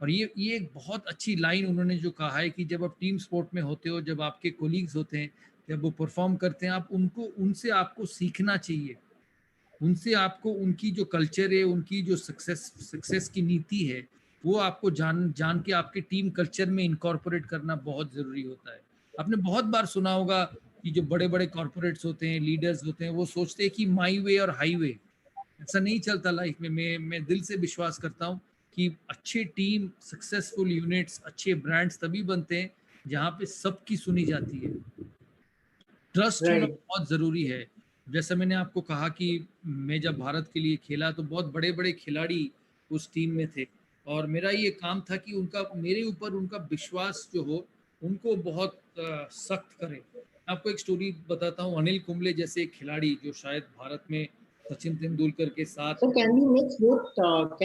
और ये एक बहुत अच्छी लाइन उन्होंने जो कहा है कि जब आप टीम स्पोर्ट में होते हो, जब आपके कोलीग्स होते हैं, जब वो परफॉर्म करते हैं, आप उनसे आपको सीखना चाहिए. उनसे आपको उनकी जो कल्चर है, उनकी जो सक्सेस की नीति है, वो आपको जान के आपके टीम कल्चर में इनकॉर्पोरेट करना बहुत ज़रूरी होता है. आपने बहुत बार सुना होगा कि जो बड़े-बड़े कॉर्पोरेट्स होते हैं, लीडर्स होते हैं, वो सोचते हैं कि माई वे और हाईवे. ऐसा नहीं चलता लाइफ में. मैं दिल से विश्वास करता हूँ कि अच्छी टीम, सक्सेसफुल यूनिट्स, अच्छे ब्रांड्स तभी बनते हैं जहाँ पे सबकी सुनी जाती है. ट्रस्ट होना राइट. बहुत ज़रूरी है. जैसा मैंने आपको कहा कि मैं जब भारत के लिए खेला तो बहुत बड़े-बड़े खिलाड़ी उस टीम में थे और मेरा ये काम था कि मेरे ऊपर उनका विश्वास जो हो, उनको बहुत सख्त करें. आपको एक स्टोरी बताता हूँ. अनिल कुंबले जैसे एक खिलाड़ी जो शायद भारत में सचिन तेंदुलकर के साथ. So can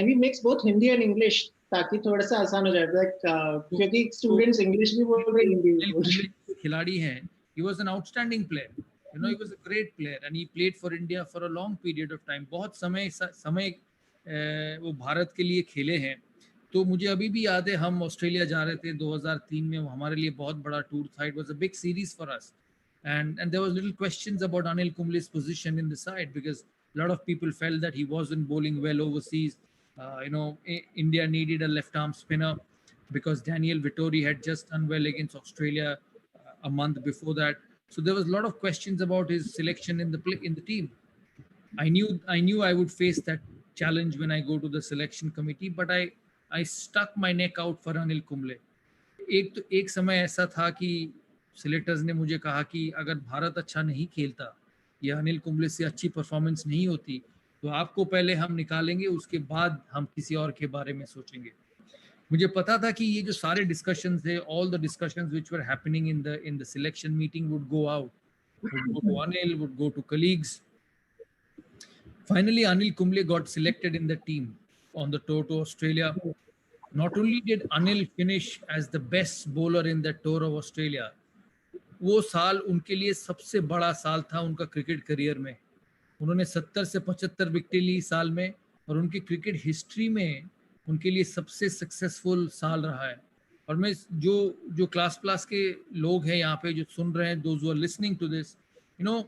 we mix both Hindi and English ताकि थोड़ा सा आसान हो जाए, क्योंकि तो स्टूडेंट्स इंग्लिश भी बोल रहे हैं, हिंदी भी अनिल बोल रहे कुंबले जो खिलाड़ी हैं, he was an outstanding player. He was a great player and he played for India for a long period of time. बहुत समय वो भारत के लिए खेले हैं. तो मुझे अभी भी याद है, हम ऑस्ट्रेलिया जा रहे थे 2003 में. वो हमारे लिए बहुत बड़ा टूर था. It was a big series for us. And there was little questions about Anil Kumble's position in the side because a lot of people felt that he wasn't bowling well overseas. India needed a left arm spinner because Daniel Vittori had just done well against Australia a month before that. So there was a lot of questions about his selection in the team. I knew I would face that challenge when I go to the selection committee, but I stuck my neck out for Anil Kumble. एक समय ऐसा था कि selectors ने मुझे कहा कि अगर भारत अच्छा नहीं खेलता या अनिल कुंबले से अच्छी परफॉर्मेंस नहीं होती तो आपको पहले हम निकालेंगे, उसके बाद हम किसी और के बारे में सोचेंगे. मुझे पता था कि ये जो सारे डिस्कशंस थे, all the discussions which were happening in the selection meeting would go out, would go to Anil, would go to colleagues. Finally, Anil Kumble got selected in the team on the tour to Australia. Not only did Anil finish as the best bowler in the tour of Australia, वो साल उनके लिए सबसे बड़ा साल था उनका cricket career में. उन्होंने 70 से 75 विकेटें ली साल में और उनकी क्रिकेट हिस्ट्री में उनके लिए सबसे सक्सेसफुल साल रहा है. और मैं जो जो क्लास क्लास के लोग हैं यहाँ पे जो सुन रहे हैं, those who are listening to this, you know,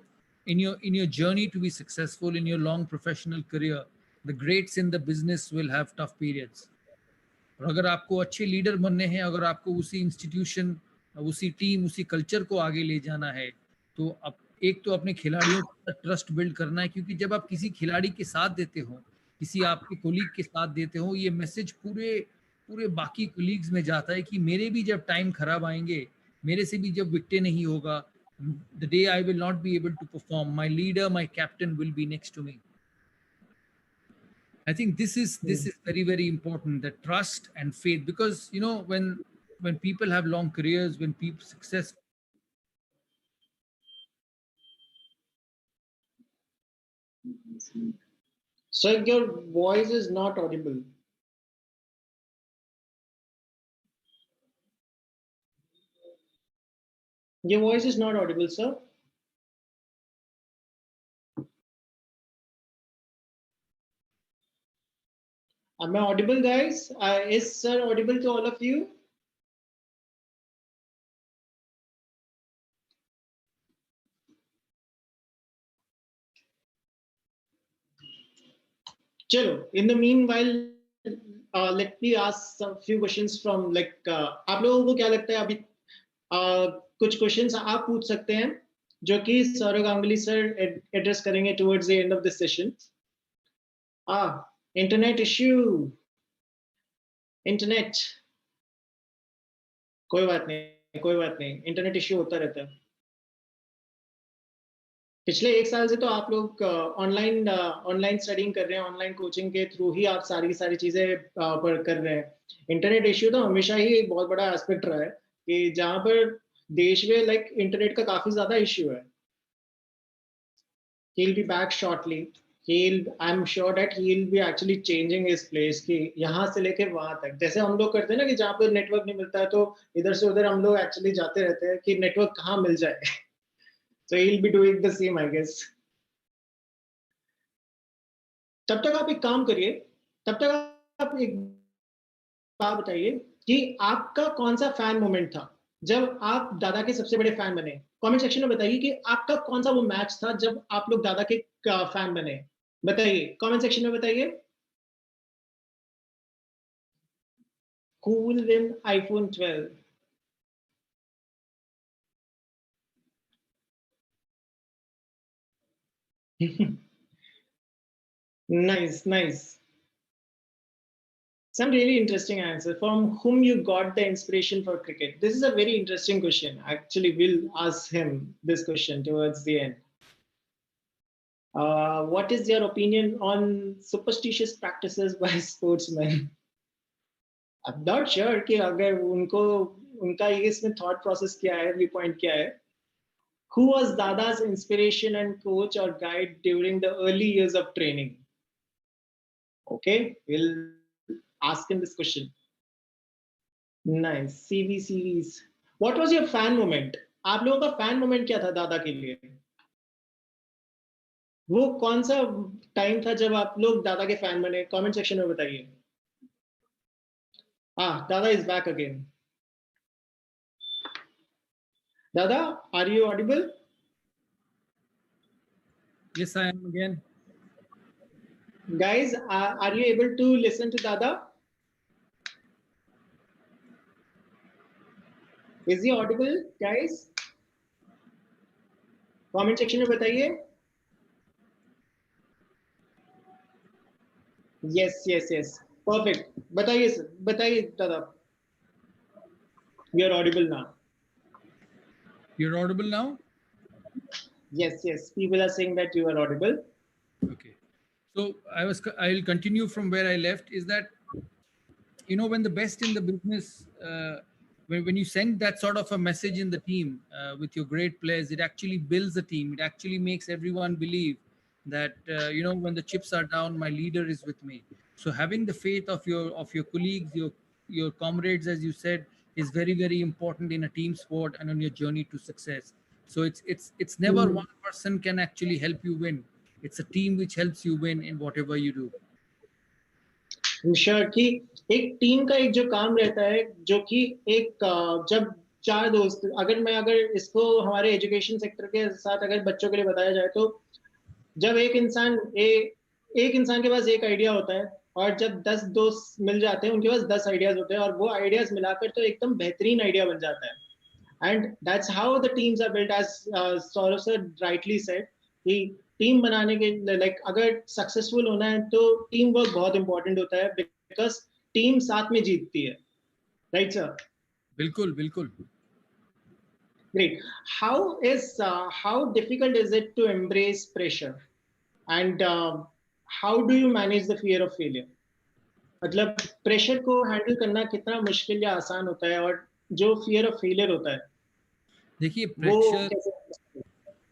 in your journey to be successful in your long professional career, the greats in the business will have tough periods. और अगर आपको अच्छे लीडर बनने हैं, अगर आपको उसी इंस्टीट्यूशन, उसी टीम, उसी कल्चर को आगे ले जाना है, तो अब एक तो अपने खिलाड़ियों का ट्रस्ट बिल्ड करना है, क्योंकि जब आप किसी खिलाड़ी के साथ देते हो, किसी आपके कोलीग के साथ देते हो, ये मैसेज पूरे पूरे बाकी कोलीग्स में जाता है कि मेरे भी जब टाइम खराब आएंगे, मेरे से भी जब विकेटें नहीं होगा, the day I will not be able to perform, my leader, my captain will be next to me. I think this is very, very important, the trust and faith, because when people have long careers, when people success. Sir, your voice is not audible. Your voice is not audible, sir. Am I audible, guys? Is sir audible to all of you? Chalo, in the meanwhile, let me ask a few questions from आप लोगों को क्या लगता है अभी कुछ questions आप पूछ सकते हैं जो कि सौरव गांगुली सर एड्रेस करेंगे towards the end of this session. Internet issue, internet, कोई बात नहीं, इंटरनेट इश्यू होता रहता है. पिछले एक साल से तो आप लोग ऑनलाइन स्टडिंग कर रहे हैं, ऑनलाइन कोचिंग के थ्रू ही आप सारी चीजें पर कर रहे हैं. इंटरनेट इश्यू तो हमेशा ही एक बहुत बड़ा एस्पेक्ट रहा है कि जहां पर देश में इंटरनेट का काफी ज्यादा इश्यू है. He'll be back shortly. I'm sure that he'll be actually changing his place कि यहाँ से लेके वहां तक, जैसे हम लोग करते हैं ना कि जहाँ पर नेटवर्क नहीं मिलता है तो इधर से उधर हम लोग एक्चुअली जाते रहते हैं कि नेटवर्क कहाँ मिल जाए. So he'll be doing the same, I guess. तब तक आप एक काम करिए, तब तक आप एक बात बताइए कि आपका कौन सा फैन मोमेंट था जब आप दादा के सबसे बड़े फैन बने. कमेंट सेक्शन में बताइए कि आपका कौन सा वो मैच था जब आप लोग दादा के फैन बने. बताइए, कमेंट सेक्शन में बताइए. Who will win iPhone 12? Nice. Some really interesting answer. From whom you got the inspiration for cricket? This is a very interesting question. Actually, we'll ask him this question towards the end. What is your opinion on superstitious practices by sportsmen? I'm not sure कि अगर उनका इसमें thought process क्या है, viewpoint क्या है. Who was Dada's inspiration and coach or guide during the early years of training? Okay, we'll ask him this question. Nice. CV series. What was your fan moment? आप लोगों का fan moment क्या था दादा के लिए? वो कौन सा टाइम था जब आप लोग दादा के फैन बने? कमेंट सेक्शन में बताइए. दादा is back again. Dada, are you audible? Yes, I am again. Guys, are you able to listen to Dada? Is he audible, guys? Comment section में बताइए. Yes. Perfect. बताइए Dada. You're audible now. You're audible now? Yes. People are saying that you are audible. Okay. So I'll continue from where I left, is that you know, when the best in the business, when you send that sort of a message in the team with your great players, it actually builds the team. It actually makes everyone believe that you know, when the chips are down, my leader is with me. So having the faith of your colleagues, your comrades, as you said, is very, very important in a team sport and on your journey to success. So it's never one person can actually help you win. It's a team which helps you win in whatever you do. Sure कि एक team का एक जो काम रहता है, जो कि एक जब चार दोस्त, अगर इसको हमारे एजुकेशन सेक्टर के साथ अगर बच्चों के लिए बताया जाए, तो जब एक इंसान के पास एक आइडिया होता है, और जब 10 दोस्त मिल जाते हैं, उनके पास 10 आइडियाज होते हैं, और वो आइडियाज मिलाकर तो एकदम बेहतरीन आइडिया बन जाता है. And that's how the teams are built, as Sourav sir rightly said, कि टीम बनाने के लाइक अगर सक्सेसफुल होना है तो टीम वर्क बहुत इंपॉर्टेंट होता है, बिकॉज टीम साथ में जीतती है. Right sir? बिल्कुल बिल्कुल. Great. How difficult is it to embrace pressure, and how do you manage the fear of failure? मतलब प्रेशर को हैंडल करना कितना मुश्किल या आसान होता है, और जो फियर ऑफ फेलियर होता है, देखिए,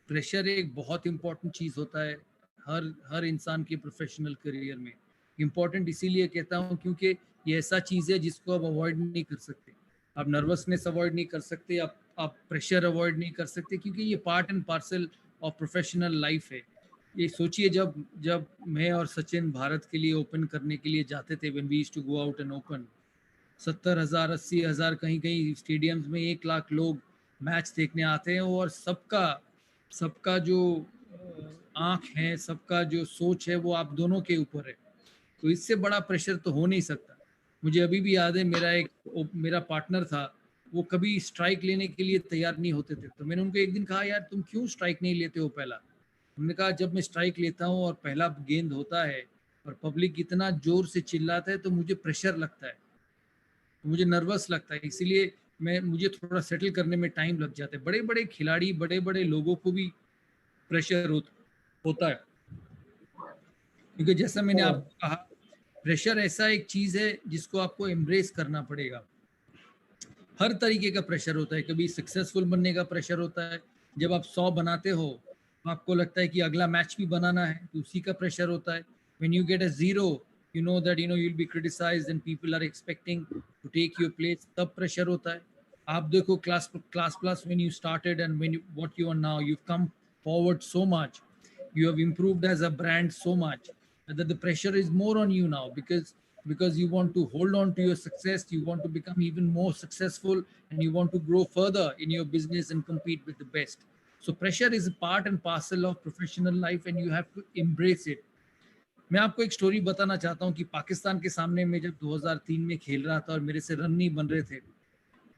प्रेशर एक बहुत इंपॉर्टेंट चीज होता है हर इंसान के प्रोफेशनल करियर में. इंपॉर्टेंट इसीलिए कहता हूँ क्योंकि ये ऐसा चीज है जिसको आप अवॉइड नहीं कर सकते. आप नर्वसनेस अवॉइड नहीं कर सकते, आप प्रेशर अवॉइड नहीं कर सकते, क्योंकि ये part and parcel of professional life है. ये सोचिए, जब मैं और सचिन भारत के लिए ओपन करने के लिए जाते थे, when we used to go out and open, 70,000 80,000 कहीं कहीं स्टेडियम्स में 1 लाख लोग मैच देखने आते हैं, और सबका जो आंख है, सबका जो सोच है, वो आप दोनों के ऊपर है. तो इससे बड़ा प्रेशर तो हो नहीं सकता. मुझे अभी भी याद है, मेरा पार्टनर था, वो कभी स्ट्राइक लेने के लिए तैयार नहीं होते थे. तो मैंने उनको एक दिन कहा, यार तुम क्यों स्ट्राइक नहीं लेते हो पहला? उन्होंने कहा, जब मैं स्ट्राइक लेता हूँ और पहला गेंद होता है और पब्लिक इतना जोर से चिल्लाता है, तो मुझे प्रेशर लगता है, मुझे नर्वस लगता है. इसीलिए मुझे थोड़ा सेटल करने में टाइम लग जाता है. बड़े बड़े खिलाड़ी, बड़े बड़े लोगों को भी प्रेशर होता है, क्योंकि जैसा मैंने आपको कहा, प्रेशर ऐसा एक चीज है जिसको आपको एम्ब्रेस करना पड़ेगा. हर तरीके का प्रेशर होता है. कभी सक्सेसफुल बनने का प्रेशर होता है. जब आप 100 बनाते हो, आपको लगता है कि अगला मैच भी बनाना है, तो उसी का प्रेशर होता है. When you get a 0, you know that you will be criticized and people are expecting to take your place, तब प्रेशर होता है. आप देखो class plus when you started and what you are now, you've come forward so much, you have improved as a brand so much that the pressure is more on you now, because you want to hold on to your success, you want to become even more successful, and you want to grow further in your business and compete with the best. So pressure is a part and parcel of professional life, and you have to embrace it. मैं आपको एक story बताना चाहता हूँ कि पाकिस्तान के सामने मैं जब 2003 में खेल रहा था और मेरे से रन नहीं बन रहे थे,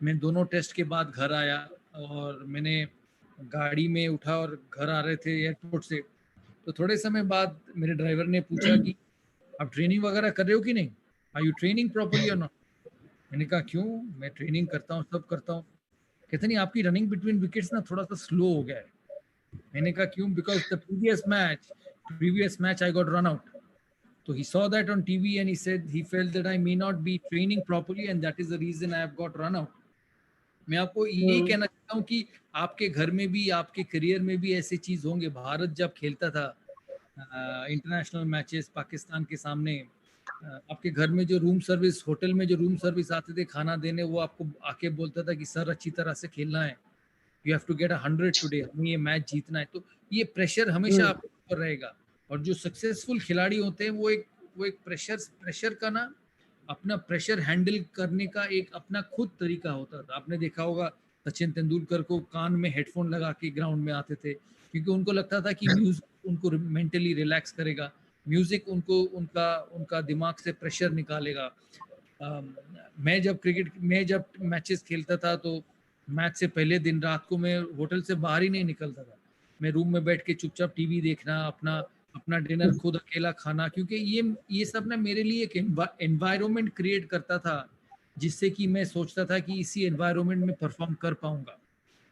मैं दोनों टेस्ट के बाद घर आया, और मैंने गाड़ी में उठा और घर आ रहे थे एयरपोर्ट से, तो थोड़े समय बाद मेरे ड्राइवर ने पूछा कि आप ट्रेनिंग वगैरह कर रहे हो कि नहीं, आर यू ट्रेनिंग प्रॉपर्ली और नॉट. मैंने कहा, क्यों, मैं ट्रेनिंग करता हूँ, सब करता हूँ. कहते नहीं, आपकी रनिंग बिटवीन विकेट्स ना थोड़ा सा स्लो हो गया है. मैंने कहा, क्यों? Because the previous match I got run out. So he saw that on TV and he said he felt that I may not be training properly and that is the reason I have got run out. मैं आपको यही कहना चाहता हूँ कि आपके घर में भी, आपके करियर में भी ऐसी चीज होंगे. भारत जब खेलता था इंटरनेशनल मैचेस पाकिस्तान के सामने, आपके घर में जो रूम सर्विस, होटल में जो रूम सर्विस आते थे खाना देने, वो आपको आके बोलता था कि सर अच्छी तरह से खेलना है, you have to get 100 today, हमें ये मैच जीतना है. तो ये प्रेशर हमेशा आपके ऊपर रहेगा. और जो सक्सेसफुल खिलाड़ी होते हैं, वो एक प्रेशर का ना, अपना प्रेशर हैंडल करने का एक अपना खुद तरीका होता था. आपने देखा होगा सचिन तेंदुलकर को कान में हेडफोन लगा के ग्राउंड में आते थे, क्योंकि उनको लगता था कि म्यूजिक उनको मेंटली रिलैक्स करेगा, म्यूजिक उनका दिमाग से प्रेशर निकालेगा. मैं जब मैचेस खेलता था, तो मैच से पहले दिन रात को मैं होटल से बाहर ही नहीं निकलता था. मैं रूम में बैठ के चुपचाप टीवी देखना, अपना डिनर खुद अकेला खाना, क्योंकि ये सब ना मेरे लिए एक एनवायरनमेंट क्रिएट करता था, जिससे कि मैं सोचता था कि इसी एनवायरनमेंट में परफॉर्म कर पाऊंगा.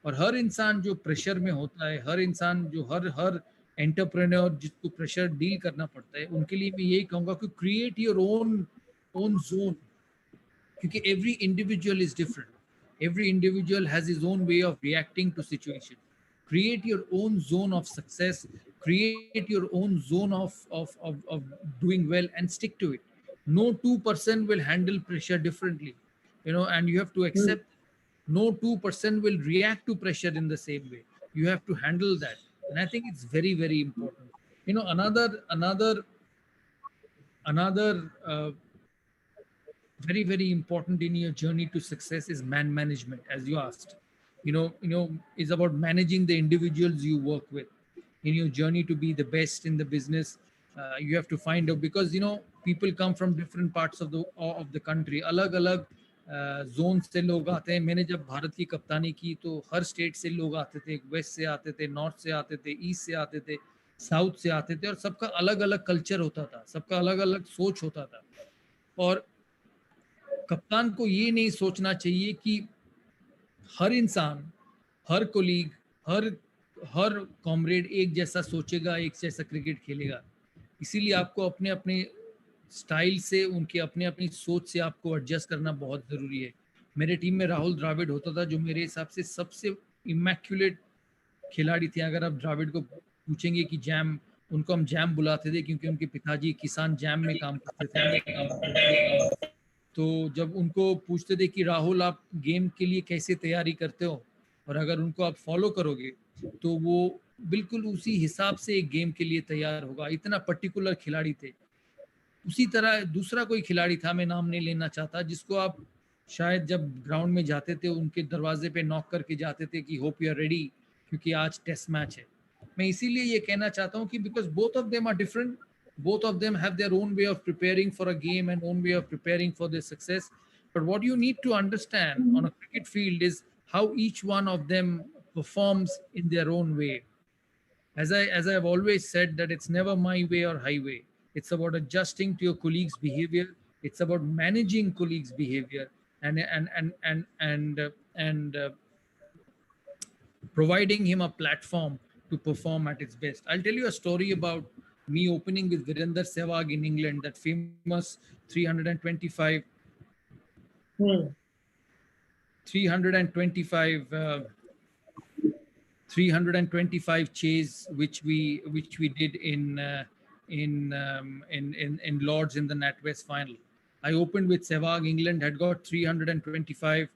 और हर इंसान जो प्रेशर में होता है, हर इंसान जो हर एंटरप्रेन्योर जिसको प्रेशर डील करना पड़ता है, उनके लिए मैं यही कहूंगा कि क्रिएट योर ओन जोन. क्योंकि every individual is different. Every individual has his own way of reacting to situation. Create your own zone of success, create your own zone of doing well and stick to it. No two-person will handle pressure differently, you know, and you have to accept no two-person will react to pressure in the same way. You have to handle that. And I think it's very, very important. You know, another very, very important in your journey to success is man management, as you asked. Is about managing the individuals you work with in your journey to be the best in the business. You have to find out, because people come from different parts of the country. अलग अलग zone से लोग आते हैं. मैंने जब भारत की कप्तानी की तो हर स्टेट से लोग आते थे. वेस्ट से आते थे, नॉर्थ से आते थे, ईस्ट से आते थे, साउथ से आते थे, और सबका अलग अलग कल्चर होता था, सबका अलग अलग सोच होता था. और कप्तान को ये नहीं सोचना चाहिए कि हर इंसान, हर कोलीग, हर हर कॉमरेड एक जैसा सोचेगा, एक जैसा क्रिकेट खेलेगा. इसीलिए आपको अपने अपने स्टाइल से, उनके अपने अपनी सोच से आपको एडजस्ट करना बहुत ज़रूरी है. मेरे टीम में राहुल द्रविड़ होता था, जो मेरे हिसाब से सबसे इमैक्युलेट खिलाड़ी थे. अगर आप द्रविड़ को पूछेंगे कि जैम, उनको हम जैम बुलाते थे क्योंकि उनके पिताजी किसान जैम में काम करते थे. तो जब उनको पूछते थे कि राहुल आप गेम के लिए कैसे तैयारी करते हो, और अगर उनको आप फॉलो करोगे तो वो बिल्कुल उसी हिसाब से एक गेम के लिए तैयार होगा. इतना पर्टिकुलर खिलाड़ी थे. उसी तरह दूसरा कोई खिलाड़ी था, मैं नाम नहीं लेना चाहता, जिसको आप शायद जब ग्राउंड में जाते थे उनके दरवाजे पे नॉक करके जाते थे कि होप यू आर रेडी, क्योंकि आज टेस्ट मैच है. मैं इसीलिए ये कहना चाहता हूँ कि because both of them are different, both of them have their own way of preparing for a game and own way of preparing for their success. But what you need to understand on a cricket field is how each one of them performs in their own way. As I've always said, that it's never my way or highway. It's about adjusting to your colleagues' behavior. It's about managing colleagues' behavior and providing him a platform to perform at its best. I'll tell you a story about me opening with Virender Sehwag in England, that famous 325 chase which we did in Lords in the NatWest final. I opened with Sehwag. England had got 325.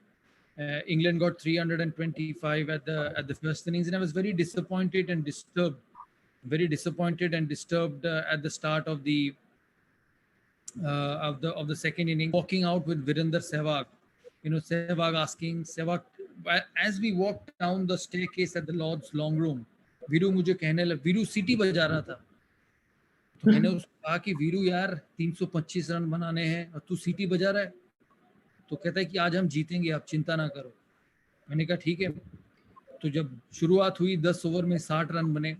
England got 325 at the first innings, and I was very disappointed and disturbed. At the start of the second inning, walking out with Virender Sehwag. Sehwag, as we walked down the staircase at the Lord's long room, Veeru मुझे कहने लगा, वीरू सीटी बजा रहा था. तो मैंने उसको कहा कि वीरू यार 325 रन बनाने हैं और तू सीटी बजा रहा है. तो कहता है कि आज हम जीतेंगे, आप चिंता ना करो. मैंने कहा ठीक है. तो जब शुरुआत हुई, 10 ओवर में 60 रन बने.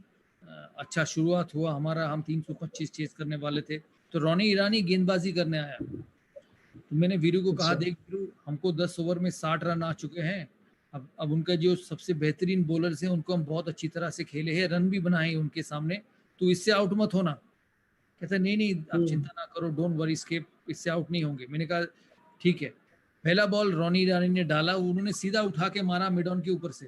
अच्छा शुरुआत हुआ हमारा. हम 325 चेस करने वाले थे, तो रोनी ईरानी गेंदबाजी करने आया. तो मैंने वीरू को कहा, देख वीरू, हमको 10 ओवर में 60 रन आ चुके हैं. अब उनका जो सबसे बेहतरीन बॉलर्स हैं उनको हम बहुत अच्छी तरह से खेले हैं, रन भी बनाए उनके सामने, तो इससे आउट मत होना. कहता नहीं आप चिंता ना करो, डोंट वरी, स्केप, इससे आउट नहीं होंगे. मैंने कहा ठीक है. पहला बॉल रोनी ईरानी ने डाला, उन्होंने सीधा उठा के मारा मिड ऑन के ऊपर से.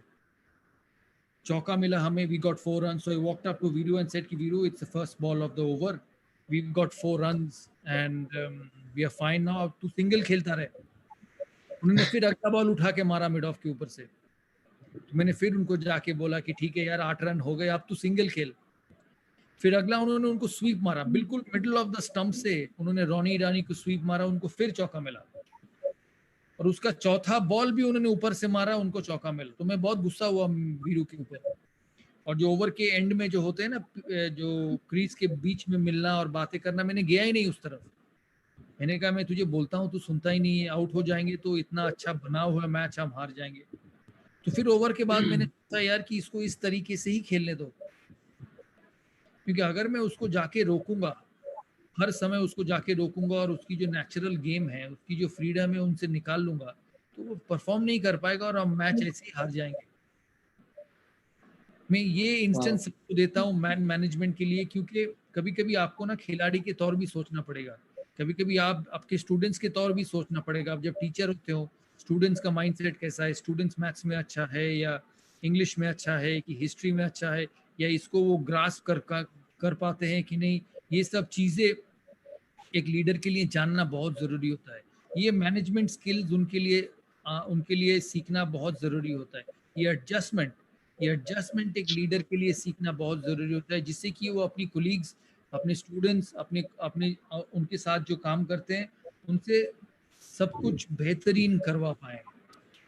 चौका मिला हमें. We got 4 runs. So I walked up to Viru and said, Viru, it's the first ball of the over. We've got 4 runs and we are fine now. तू सिंगल खेलता रहे. उन्होंने फिर अगला बॉल उठा के मारा मिड ऑफ के ऊपर से. तो मैंने फिर उनको जाके बोला कि ठीक है यार, 8 रन हो गए, अब तू सिंगल खेल. फिर अगला उन्होंने उनको स्वीप मारा, बिल्कुल मिडिल ऑफ द स्टंप से उन्होंने रोनी ईरानी को स्वीप मारा. उनको फिर चौका मिला, और उसका चौथा बॉल भी उन्होंने ऊपर से मारा, उनको चौका मिला. तो मैं बहुत गुस्सा हुआ वीरू के ऊपर. और जो ओवर के एंड में जो होते हैं ना, जो क्रीज के बीच में मिलना और बातें करना, मैंने गया ही नहीं उस तरफ. मैंने कहा मैं तुझे बोलता हूँ, तू सुनता ही नहीं है. आउट हो जाएंगे तो इतना अच्छा बना हुआ मैच हम हार जाएंगे. तो फिर ओवर के बाद मैंने सोचा यार कि इसको इस तरीके से ही खेलने दो, क्योंकि अगर मैं उसको जाके रोकूंगा, हर समय उसको जाके रोकूंगा और उसकी जो नेचुरल गेम है, उसकी जो फ्रीडम है, उनसे निकाल लूंगा, तो वो परफॉर्म नहीं कर पाएगा और हम मैच ऐसे ही हार जाएंगे. मैं ये इंस्टेंस देता हूँ मैन मैनेजमेंट के लिए, क्योंकि कभी कभी आपको ना खिलाड़ी के तौर भी सोचना पड़ेगा. कभी कभी आप आपके स्टूडेंट्स के तौर भी सोचना पड़ेगा। आप जब टीचर होते हो, स्टूडेंट्स का माइंडसेट कैसा है, स्टूडेंट्स मैथ्स में अच्छा है या इंग्लिश में अच्छा है कि हिस्ट्री में अच्छा है, या इसको वो ग्रास्प कर पाते हैं कि नहीं, ये सब चीज़ें एक लीडर के लिए जानना बहुत ज़रूरी होता है। ये मैनेजमेंट स्किल्स उनके लिए सीखना बहुत ज़रूरी होता है। ये एडजस्टमेंट एक लीडर के लिए सीखना बहुत ज़रूरी होता है, जिससे कि वो अपनी कोलीग्स, अपने स्टूडेंट्स, अपने अपने उनके साथ जो काम करते हैं, उनसे सब कुछ बेहतरीन करवा पाएँ।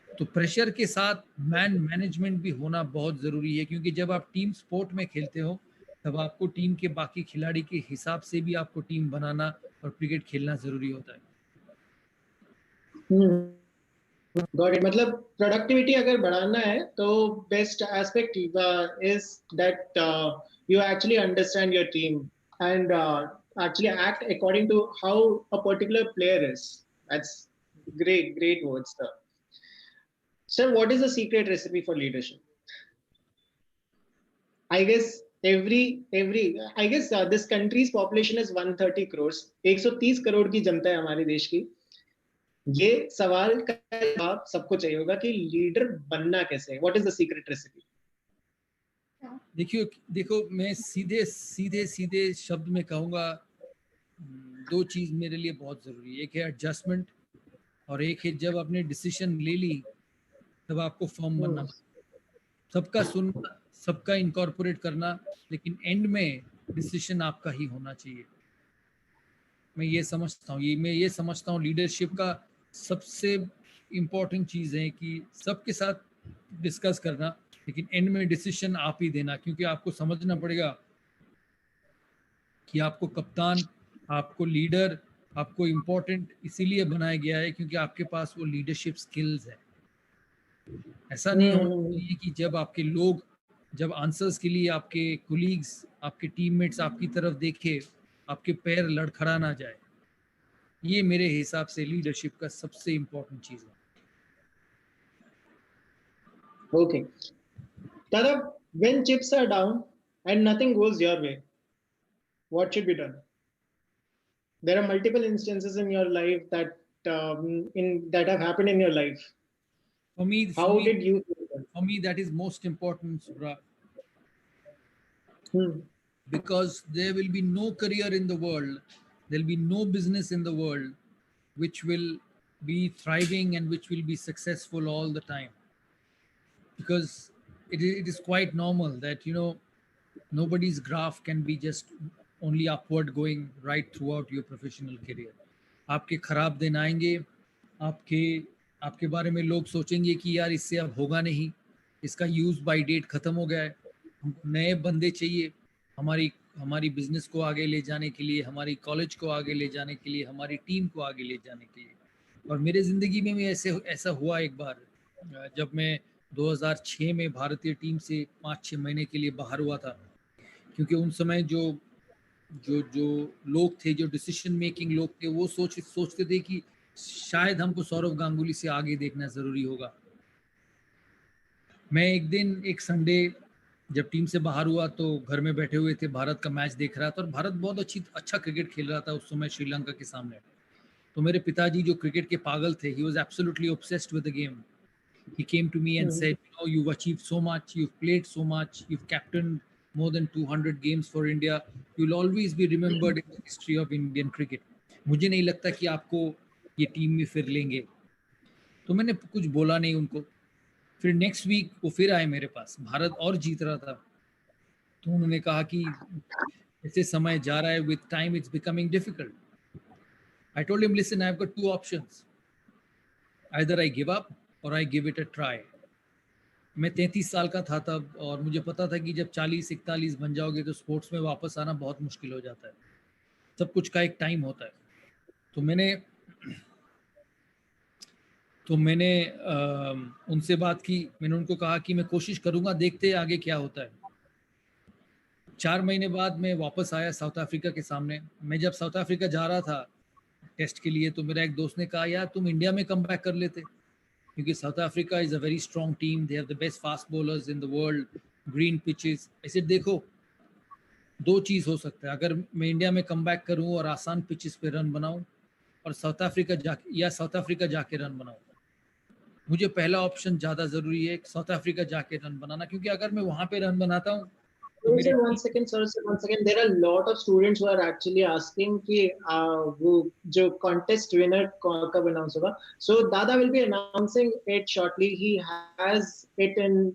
तो प्रेशर के साथ मैनेजमेंट भी होना बहुत ज़रूरी है, क्योंकि जब आप टीम स्पोर्ट में खेलते हो, तब आपको टीम के बाकी खिलाड़ी के हिसाब से भी आपको टीम बनाना और क्रिकेट खेलना ज़रूरी होता है। Got it. मतलब प्रोडक्टिविटी अगर बढ़ाना है तो best aspect is that you actually understand your team and actually act according to how a particular player is. That's great words, sir. Sir, what is the secret recipe for leadership? I guess I guess this country's population is 130 crores. 130 crore की जनता है हमारे देश की। ये सवाल का जवाब सबको चाहिए होगा कि लीडर बनना कैसे है। What is the secret recipe? देखो मैं सीधे शब्द में कहूँगा, दो चीज मेरे लिए बहुत जरूरी है। एक है एडजस्टमेंट, और एक है जब आपने डिसीजन ले ली तब आपको फर्म बनना, सबका सुनना, सबका इनकॉर्पोरेट करना, लेकिन एंड में डिसीजन आपका ही होना चाहिए। मैं ये समझता हूँ लीडरशिप का सबसे इम्पोर्टेंट चीज़ है कि सबके साथ डिस्कस करना, लेकिन एंड में डिसीजन आप ही देना, क्योंकि आपको समझना पड़ेगा कि आपको कप्तान, आपको लीडर, आपको इम्पोर्टेंट इसीलिए बनाया गया है क्योंकि आपके पास वो लीडरशिप स्किल्स है। ऐसा नहीं होना चाहिए कि जब आंसर्स के लिए आपके कोलीग्स, आपके टीममेट्स आपकी तरफ देखे, आपके पैर लड़खड़ा ना जाए। ये मेरे हिसाब से लीडरशिप का सबसे इम्पोर्टेंट चीज है। Okay. Tada, when chips are down and nothing goes your way, what should be done? There are multiple instances in your life that have happened in your life. For me, How did you? that is most important, Subra. Hmm. Because there will be no career in the world, there'll be no business in the world which will be thriving and which will be successful all the time. Because it is quite normal that, nobody's graph can be just only upward going right throughout your professional career. आपके खराब दिन आएंगे, आपके बारे में लोग सोचेंगे कि यार इससे अब होगा नहीं, इसका यूज बाय डेट खत्म हो गया है, नए बंदे चाहिए हमारी बिजनेस को आगे ले जाने के लिए, हमारी कॉलेज को आगे ले जाने के लिए, हमारी टीम को आगे ले जाने के लिए। और मेरे ज़िंदगी में भी ऐसा हुआ एक बार, जब मैं 2006 में भारतीय टीम से 5-6 महीने के लिए बाहर हुआ था, क्योंकि उन समय जो लोग थे, जो डिसीजन मेकिंग लोग थे, वो सोचते थे कि शायद हमको सौरव गांगुली से आगे देखना ज़रूरी होगा। मैं एक संडे जब टीम से बाहर हुआ तो घर में बैठे हुए थे, भारत का मैच देख रहा था, और भारत बहुत अच्छा क्रिकेट खेल रहा था उस समय श्रीलंका के सामने। तो मेरे पिताजी जो क्रिकेट के पागल थे, he was absolutely obsessed with the game. He came to me and said, you've achieved so much, you've played so much, you've captained more than 200 games for India, you'll always be remembered in the history of Indian cricket. मुझे नहीं लगता कि आपको ये team में फिर लेंगे। तो मैंने कुछ बोला नहीं उनको। फिर नेक्स्ट वीक वो फिर आए मेरे पास, भारत और जीत रहा था, तो उन्होंने कहा कि जैसे समय जा रहा है, with time it's becoming difficult. I told him, listen, I've got two options. Either I give up or I give it a try. मैं 33 साल का था तब, और मुझे पता था कि जब 40-41 बन जाओगे तो स्पोर्ट्स में वापस आना बहुत मुश्किल हो जाता है। सब कुछ का एक टाइम होता है। तो मैंने उनसे बात की। मैंने उनको कहा कि मैं कोशिश करूंगा, देखते हैं आगे क्या होता है। 4 महीने बाद मैं वापस आया साउथ अफ्रीका के सामने। मैं जब साउथ अफ्रीका जा रहा था टेस्ट के लिए, तो मेरा एक दोस्त ने कहा, यार तुम इंडिया में कम बैक कर लेते, क्योंकि south Africa is a very strong team, they have the best fast bowlers in the world, green pitches. ऐसे देखो, दो चीज़ हो सकता है, अगर मैं इंडिया में कम बैक करूँ और आसान पिचेस पे रन बनाऊँ और साउथ अफ्रीका जाके रन बनाऊँ। मुझे पहला ऑप्शन ज़्यादा ज़रूरी है, साउथ अफ्रीका जाके रन बनाना, क्योंकि अगर मैं वहाँ पे रन बनाता हूँ तो मेरी Sir, one second, sir. Sir, one second. There are a lot of students who are actually asking कि वो जो contest winner कब announce होगा. So Dada will be announcing it shortly. He has it in.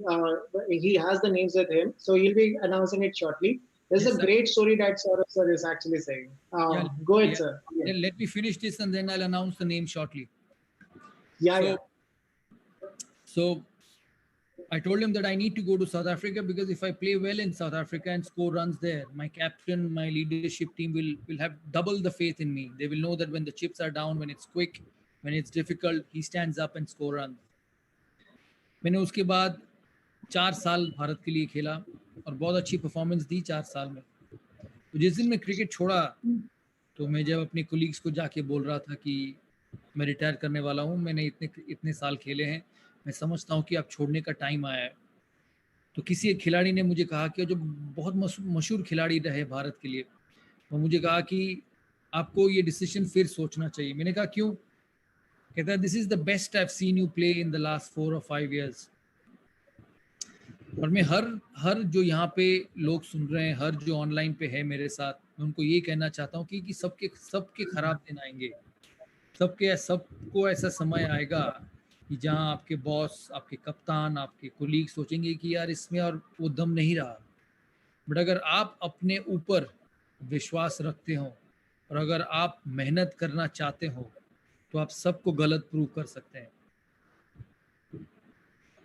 He has the names with him, so he'll be announcing it shortly. This is Yes, a sir. great story that Saurabh sir is actually saying. Yeah, Go ahead, yeah. sir. Yeah. Let me finish this and then I'll announce the name shortly. Yeah, So, yeah. so I told him that I need to go to South Africa because if I play well in South Africa and score runs there, my captain, my leadership team will have double the faith in me. They will know that when the chips are down, when it's quick, when it's difficult, he stands up and score runs. मैंने उसके बाद 4 साल भारत के लिए खेला और बहुत अच्छी परफॉर्मेंस दी 4 साल में। तो जिस दिन मैं क्रिकेट छोड़ा तो मैं जब अपने कोलीग्स को जाके बोल रहा था कि मैं रिटायर करने वाला हूँ, मैंने इतने साल खेले हैं, मैं समझता हूँ कि अब छोड़ने का टाइम आया है। तो किसी एक खिलाड़ी ने मुझे कहा कि जो बहुत मशहूर खिलाड़ी रहे भारत के लिए, वो मुझे कहा कि आपको ये डिसीजन फिर सोचना चाहिए। मैंने कहा क्यों? कहता है this is the best I have seen you play in the last 4 और 5 इयर्स। और मैं हर जो यहाँ पे लोग सुन रहे हैं, हर जो ऑनलाइन पे है मेरे साथ, मैं उनको ये कहना चाहता हूँ कि सबके खराब दिन आएंगे, सबको ऐसा समय आएगा कि जहाँ आपके बॉस, आपके कप्तान, आपके कोलीग सोचेंगे कि यार इसमें और वो दम नहीं रहा। बट अगर आप अपने ऊपर विश्वास रखते हो और अगर आप मेहनत करना चाहते हो तो आप सबको गलत प्रूव कर सकते हैं।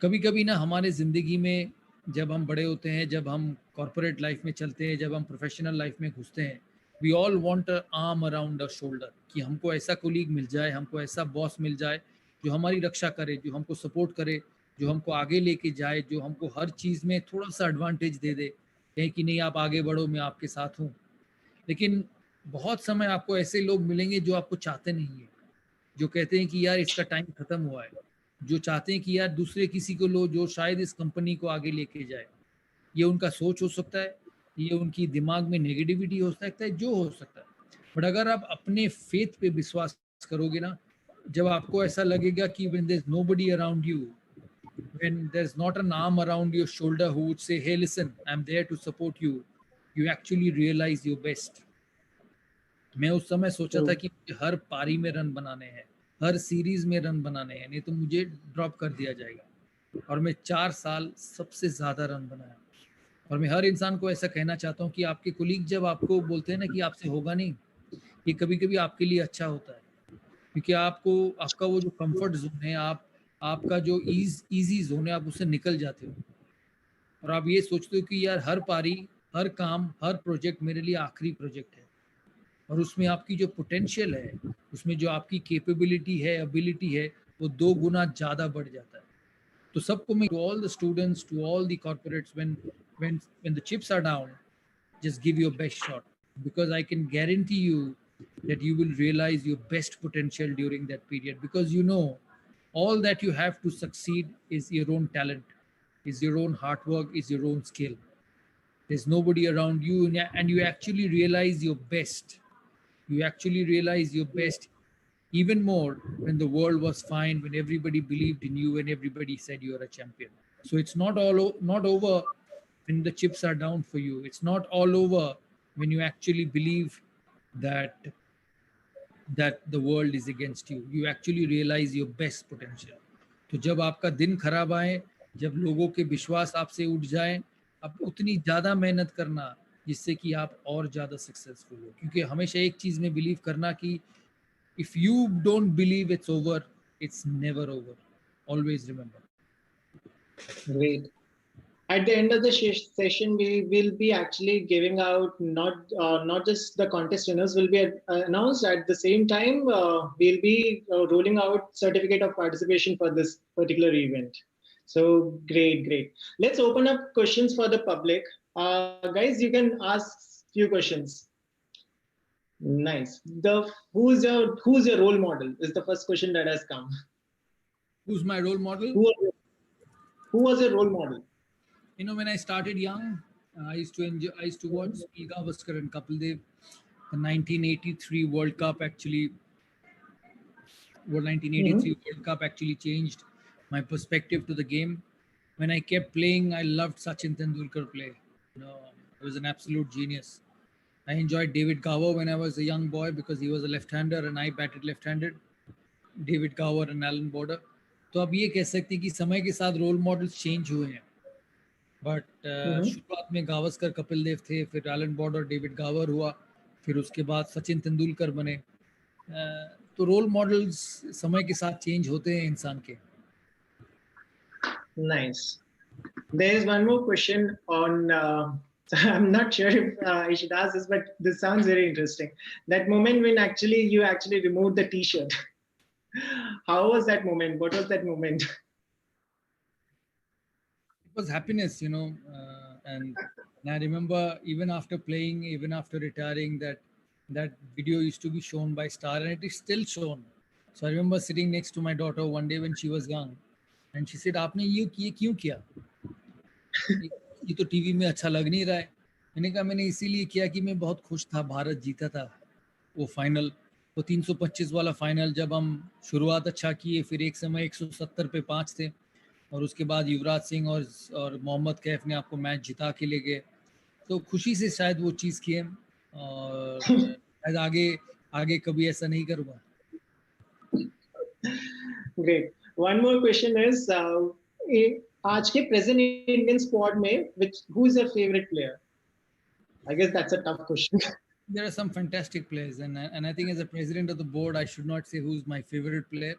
कभी कभी ना हमारे ज़िंदगी में जब हम बड़े होते हैं, जब हम कॉर्पोरेट लाइफ में चलते हैं, जब हम प्रोफेशनल लाइफ में घुसते हैं, we all want a arm around a shoulder, कि हमको ऐसा कोलीग मिल जाए, हमको ऐसा बॉस मिल जाए जो हमारी रक्षा करे, जो हमको सपोर्ट करे, जो हमको आगे लेके जाए, जो हमको हर चीज़ में थोड़ा सा एडवांटेज दे दे, कहे कि नहीं आप आगे बढ़ो, मैं आपके साथ हूँ। लेकिन बहुत समय आपको ऐसे लोग मिलेंगे जो आपको चाहते नहीं है, जो कहते हैं कि यार इसका टाइम खत्म हुआ है, जो चाहते हैं कि यार दूसरे किसी को लो जो शायद इस कंपनी को आगे लेके जाए। ये उनका सोच हो सकता है, ये उनकी दिमाग में नेगेटिविटी हो सकता है, जो हो सकता है। बट अगर आप अपने फेथ पे विश्वास करोगे ना, जब आपको ऐसा लगेगा कि when there's nobody around you, when there's not an arm around your shoulder who would say hey listen I'm there to support you, you actually realize your best. मैं उस समय सोचा था कि हर पारी में रन बनाने हैं, हर सीरीज में रन बनाने हैं, नहीं तो मुझे ड्रॉप कर दिया जाएगा। और मैं 4 साल सबसे ज़्यादा रन बनाया। और मैं हर इंसान को ऐसा कहना चाहता हूँ कि आपके कोलीग जब आपको बोलते हैं ना कि आपसे होगा नहीं, ये कभी-कभी आपके लिए अच्छा होता है। क्योंकि आपका वो जो कंफर्ट ज़ोन है, आपका जो ईज़ी ज़ोन है, आप उससे निकल जाते हो। और आप ये सोचते हो कि यार हर पारी, हर काम, हर प्रोजेक्ट मेरे लिए आखिरी प्रोजेक्ट है। और उसमें आपकी जो पोटेंशियल है, उसमें जो आपकी कैपेबिलिटी है, एबिलिटी है, वो 2 गुना ज़्यादा बढ़ जाता है। तो सबको मैं, to all the students, to all the corporates, when the chips are down, just give your best shot, because I can guarantee you that you will realize your best potential during that period, because you know all that you have to succeed is your own talent, is your own hard work, is your own skill. There's nobody around you, and you actually realize your best. You actually realize your best even more when the world was fine, when everybody believed in you and everybody said you're a champion. So it's not over when the chips are down for you. It's not all over when you actually believe that the world is against you. You actually realize your best potential. तो जब आपका दिन खराब आए, जब लोगों के विश्वास आपसे उठ जाए, आप उतनी ज़्यादा मेहनत करना जिससे कि आप और ज़्यादा सक्सेसफुल हो। क्योंकि हमेशा एक चीज़ में बिलीव करना कि if you don't believe it's over, it's never over. Always remember. Great. At the end of the session, we will be actually giving out not just the contest winners will be announced. At the same time, we'll be rolling out certificate of participation for this particular event. So great. Let's open up questions for the public. Guys, you can ask few questions. Nice. Who's your role model is the first question that has come. Who's my role model? Who was your role model? You know, when I started young, I used to enjoy. I used to watch Sunil Gavaskar and Kapil Dev. The 1983 World Cup actually, well, Mhm. 1983 World Cup actually changed my perspective to the game. When I kept playing, I loved Sachin Tendulkar play. You know, he was an absolute genius. I enjoyed David Gower when I was a young boy because he was a left-hander and I batted left-handed. David Gower and Alan Border. तो अब ये कह सकते हैं कि समय के साथ रोल मॉडल्स चेंज हुए हैं, बट Mhm. शुरुआत में गावस्कर कपिल देव थे, फिर एलन बॉर्डर डेविड गावर हुआ, फिर उसके बाद सचिन तेंदुलकर बने। तो रोल मॉडल्स समय के साथ चेंज होते हैं इंसान के। Nice. There is one more question on. I'm not sure if I should ask this, but this sounds very interesting. That moment when actually you actually removed the T-shirt. How was that moment? What was that moment? It was happiness, you know, and I remember even after playing, even after retiring, that video used to be shown by Star, and it is still shown. So I remember sitting next to my daughter one day when she was young, and she said, "आपने ये क्यों किया? ये तो TV में अच्छा लग नहीं रहा है।" मैंने कहा मैंने इसीलिए किया कि मैं बहुत खुश था, भारत जीता था वो फाइनल, वो 325 वाला फाइनल। जब हम शुरुआत अच्छा किए, फिर एक समय 170 पे 5 थे, और उसके बाद युवराज सिंह और मोहम्मद कैफ ने आपको मैच जिता के ले गए। तो खुशी से शायद वो चीज़ किए, और शायद आगे आगे कभी ऐसा नहीं करूँगा। Great. One more question is, आज के present Indian squad में, who is your favorite player? I guess that's a tough question. There are some fantastic players, and I think as a president of the board, I should not say who's my favorite player,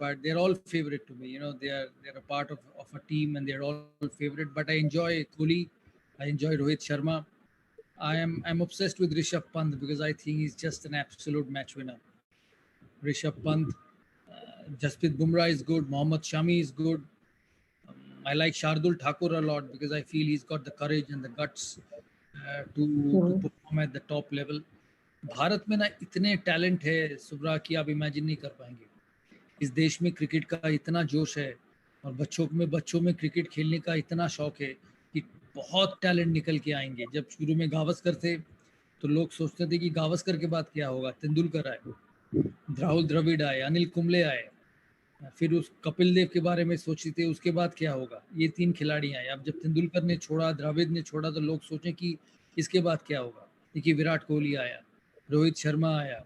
but they're all favorite to me. You know, they're a part of a team, and they're all favorite. But I enjoy Kohli, I enjoy Rohit Sharma. I'm obsessed with Rishabh Pant because I think he's just an absolute match winner. Rishabh Pant, Jasprit Bumrah is good, Mohammad Shami is good. I like Shardul Thakur a lot because I feel he's got the courage and the guts to Mhm. perform at the top level. Bharat में ना इतने talent है सुब्रा कि आप imagine नहीं कर पाएंगे। इस देश में क्रिकेट का इतना जोश है, और बच्चों में क्रिकेट खेलने का इतना शौक है कि बहुत टैलेंट निकल के आएंगे। जब शुरू में गावस्कर थे तो लोग सोचते थे कि गावस्कर के बाद क्या होगा, तेंदुलकर आए, राहुल द्रविड़ आए, अनिल कुंबले आए, फिर उस कपिल देव के बारे में सोची थे उसके बाद क्या होगा, ये 3 खिलाड़ी आए। अब जब तेंदुलकर ने छोड़ा, द्रविड़ ने छोड़ा, तो लोग सोचें कि इसके बाद क्या होगा। देखिए विराट कोहली आया, रोहित शर्मा आया,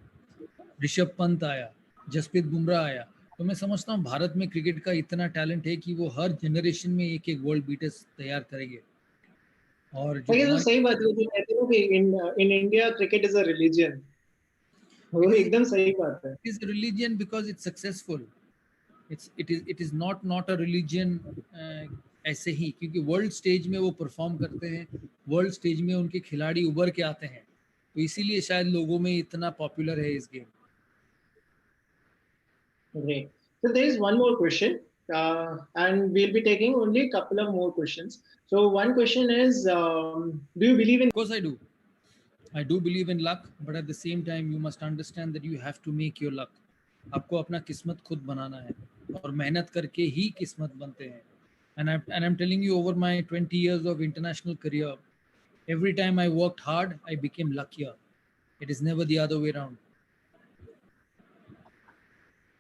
ऋषभ पंत आया, जसप्रीत बुमराह आया। तो मैं समझता हूँ भारत में क्रिकेट का इतना टैलेंट है कि वो हर जनरेशन में एक-एक वर्ल्ड बीटर्स तैयार करेंगे। और जो I guess वो हमारे सही बात है जो कहते हैं कि in India cricket is a religion. वो इट एकदम सही बात है। Is a religion because it's successful. It is not a religion ऐसे ही, क्योंकि वर्ल्ड स्टेज में वो परफॉर्म करते हैं, वर्ल्ड स्टेज में उनके खिलाड़ी उभर के आते हैं, तो इसीलिए शायद लोगों में इतना पॉपुलर है इस game. Great. So there is one more question, and we'll be taking only a couple of more questions. So one question is, do you believe in? Of course I do believe in luck, but at the same time you must understand that you have to make your luck. आपको अपना किस्मत खुद बनाना है, और मेहनत करके ही किस्मत बनते हैं। And I'm telling you, over my 20 years of international career, every time I worked hard, I became luckier. It is never the other way around.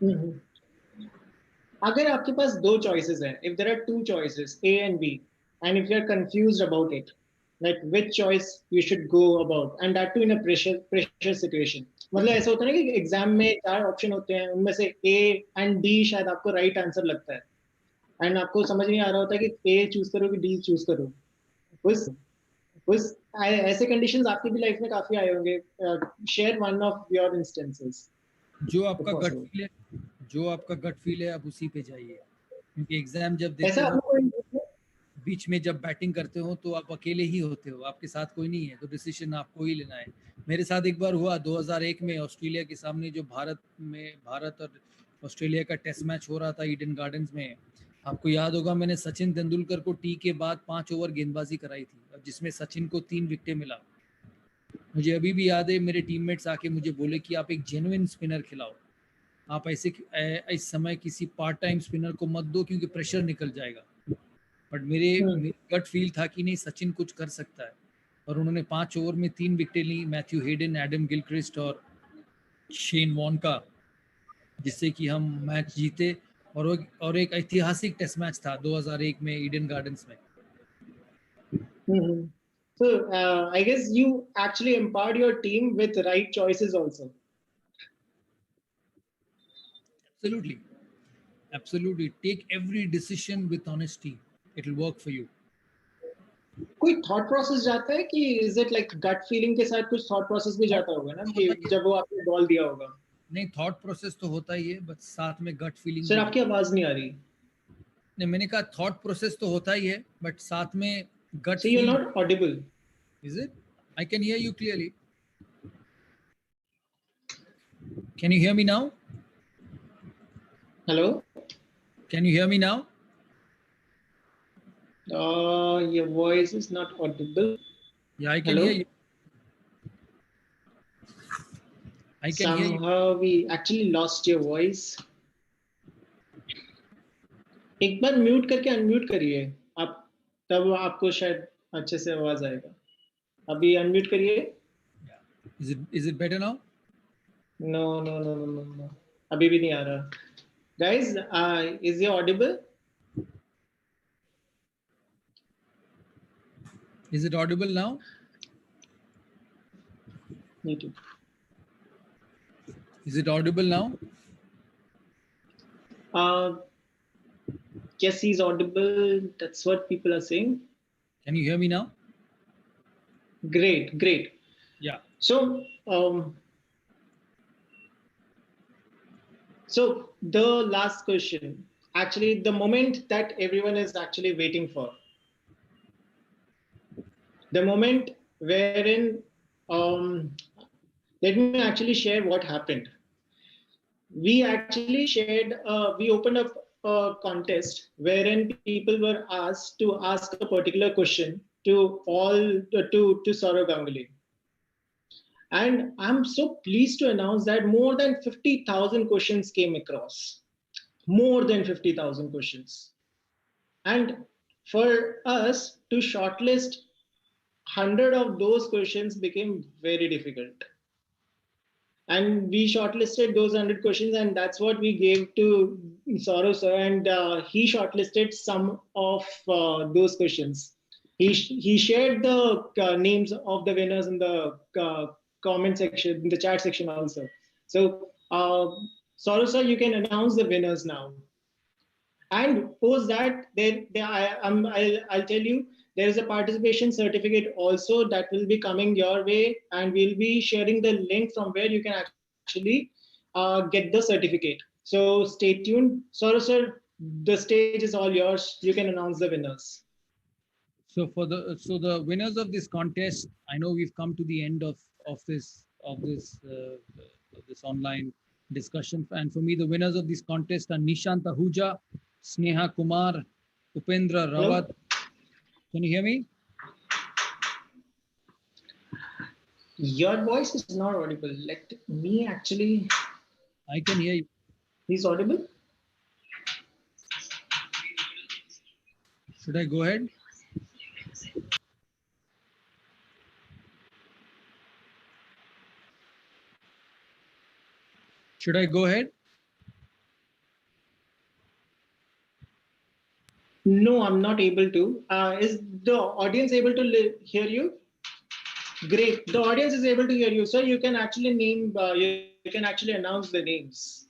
Mhm. अगर आपके पास दो choices हैं, if there are two choices, A and B, and if you're confused about it, like which choice you should go about, and that too in a pressure situation. मतलब ऐसा होता है ना कि एग्जाम में 4 ऑप्शन होते हैं, उनमें से A and D शायद आपको राइट आंसर लगता है, एंड आपको समझ नहीं आ रहा होता कि A चूज करो कि D चूज करो। उस ऐसे कंडीशंस आपकी भी लाइफ में काफी आए होंगे। Share one of your instances जो इफ आपका गट पॉसिबल। फील है, जो आपका गट फील है, आप उसी पे जाइए, क्योंकि एग्जाम जब देते ऐसा हो, आपने कोई बीच में जब बैटिंग करते हो, तो आप अकेले ही होते हो, आपके साथ कोई नहीं है, तो डिसीजन आपको ही लेना है। मेरे साथ एक बार हुआ 2001 में ऑस्ट्रेलिया के सामने, जो भारत और ऑस्ट्रेलिया का टेस्ट मैच हो रहा था ईडन गार्डन्स में। आपको याद होगा मैंने सचिन तेंदुलकर को टी के बाद 5 ओवर गेंदबाजी कराई थी, और जिसमें सचिन को 3 विकेटें मिला। मुझे अभी भी याद है, मेरे टीममेट्स आके मुझे बोले कि आप एक जेन्युइन स्पिनर खिलाओ, आप ऐसे इस समय किसी पार्ट टाइम स्पिनर को मत दो, क्योंकि प्रेशर निकल जाएगा। बट मेरी गट फील था कि नहीं, सचिन कुछ कर सकता है, और उन्होंने 5 ओवर में 3 विकेटें ली, मैथ्यू हेडन, एडम गिलक्रिस्ट और शेन वॉन का, जिससे कि हम मैच जीते, और एक ऐतिहासिक टेस्ट मैच था 2001 में ईडन गार्डन्स में। So I guess you actually empowered your team with right choices also. Absolutely. Take every decision with honesty. It will work for you. कोई थॉट प्रोसेस जाता है कि is it like gut feeling के साथ कुछ thought process भी जाता होगा ना, कि जब वो आपने बॉल दिया होगा? नहीं, थॉट प्रोसेस तो होता ही है, बट साथ में गट फीलिंग। सर आपकी आवाज नहीं आ रही। नहीं, मैंने कहा थॉट प्रोसेस तो होता ही है, बट साथ में गट So you're not audible. Is it? I can hear you clearly. Can you hear me now? Hello? Can you hear me now? Your voice is not audible. Yeah, I can hear you. I can hear you. Somehow we actually lost your voice. एक बार mute करके unmute करिए आप, तब आपको शायद अच्छे से आवाज आएगा। अभी अनम्यूट करिए। Is it better now? No. अभी भी नहीं आ रहा। Guys, is he audible? Is it audible now? Me too. Is it audible now? Yes, he's audible. That's what people are saying. Can you hear me now? Great. Yeah. So the last question, actually the moment that everyone is actually waiting for, the moment wherein let me actually share what happened. We actually we opened up a contest wherein people were asked to ask a particular question to Saurav Ganguly. And I'm so pleased to announce that more than 50,000 questions came across. More than 50,000 questions. And for us to shortlist 100 of those questions became very difficult. And we shortlisted those 100 questions, and that's what we gave to Saurav sir, and he shortlisted some of those questions. He shared the names of the winners in the comment section, in the chat section also. So Saurav sir, you can announce the winners now. And post that, I'll tell you, there is a participation certificate also that will be coming your way, and we'll be sharing the link from where you can actually get the certificate. So stay tuned. Saurav sir, the stage is all yours. You can announce the winners. So the winners of this contest, I know we've come to the end of this online discussion, and for me the winners of this contest are Nishant Ahuja, Sneha Kumar, Upendra Rawat. Can you hear me? Your voice is not audible. Let me actually. I can hear you. He's audible. Should I go ahead? Should I go ahead? No, I'm not able to. Is the audience able to hear you? Great. The audience is able to hear you. Sir, you can actually name, you can actually announce the names.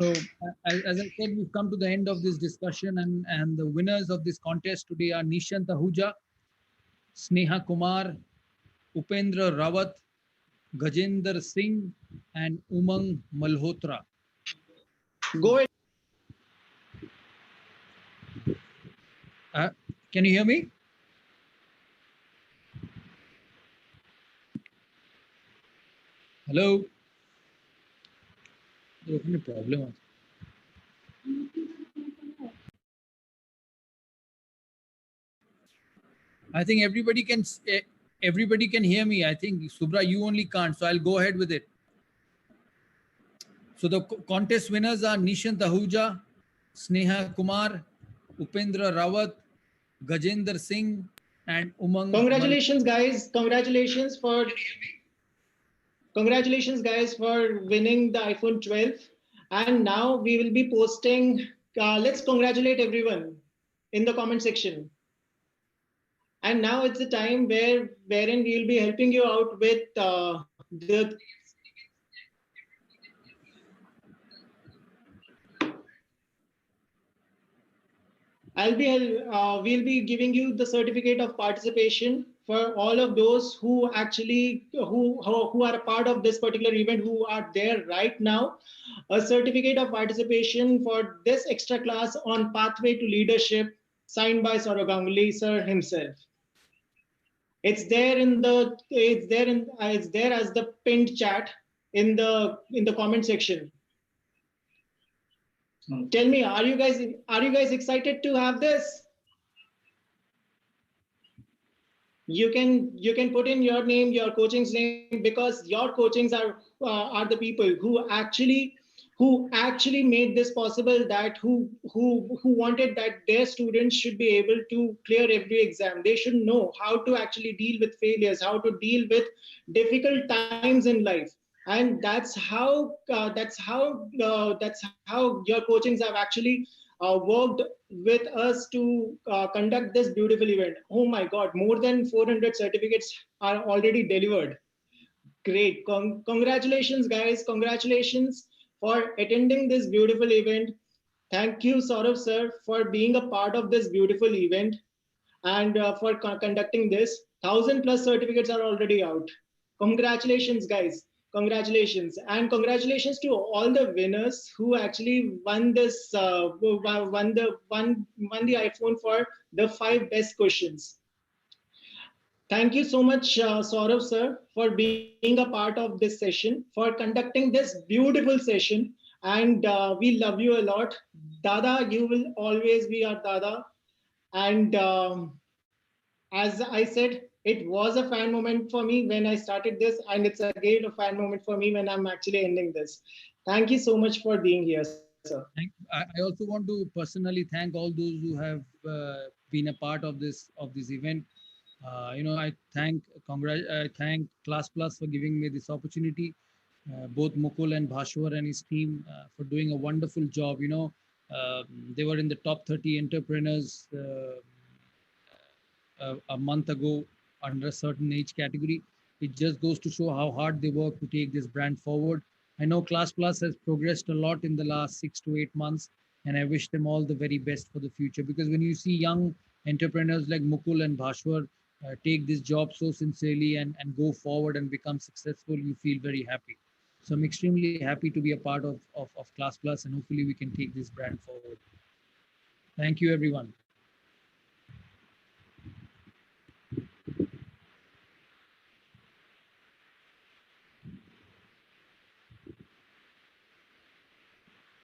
So as I said, we've come to the end of this discussion, and the winners of this contest today are Nishant Ahuja, Sneha Kumar, Upendra Rawat, Gajendra Singh, and Umang Malhotra. Go ahead. Can you hear me? Hello? There's any problem? I think everybody can hear me. I think Subra, you only can't. So I'll go ahead with it. So the contest winners are Nishant Ahuja, Sneha Kumar, Upendra Rawat, Gajendra Singh, and Umang Congratulations, guys. Congratulations, guys, for winning the iPhone 12. And now we will be posting. Let's congratulate everyone in the comment section. And now it's the time wherein we will be helping you out with the. We'll be giving you the certificate of participation for all of those who actually who are a part of this particular event, who are there right now. A certificate of participation for this extra class on Pathway to Leadership, signed by Saurav Ganguly sir himself. It's there it's there as the pinned chat in the comment section. Tell me, are you guys excited to have this? You can put in your name, your coaching's name, because your coachings are the people who actually made this possible, that who wanted that their students should be able to clear every exam. They should know how to actually deal with failures, how to deal with difficult times in life. And that's how your coachings have actually worked with us to conduct this beautiful event. Oh my God, more than 400 certificates are already delivered. Great. Congratulations, guys. Congratulations for attending this beautiful event. Thank you, Saurav sir, for being a part of this beautiful event and for conducting this. 1,000+ certificates are already out. Congratulations, guys. Congratulations. And congratulations to all the winners who actually won this, won the iPhone for the 5 best questions. Thank you so much, Saurav sir, for being a part of this session, for conducting this beautiful session. And we love you a lot. Dada, you will always be our Dada. And as I said, it was a fan moment for me when I started this, and it's again a fan moment for me when I'm actually ending this. Thank you so much for being here, sir. I also want to personally thank all those who have been a part of this event. I thank Class Plus for giving me this opportunity. Both Mukul and Bhashwar and his team for doing a wonderful job. They were in the top 30 entrepreneurs a month ago under a certain age category. It just goes to show how hard they work to take this brand forward. I know Class Plus has progressed a lot in the last 6 to 8 months, and I wish them all the very best for the future. Because when you see young entrepreneurs like Mukul and Bhashwar take this job so sincerely and go forward and become successful, you feel very happy. So I'm extremely happy to be a part of Class Plus, and hopefully we can take this brand forward. Thank you, everyone.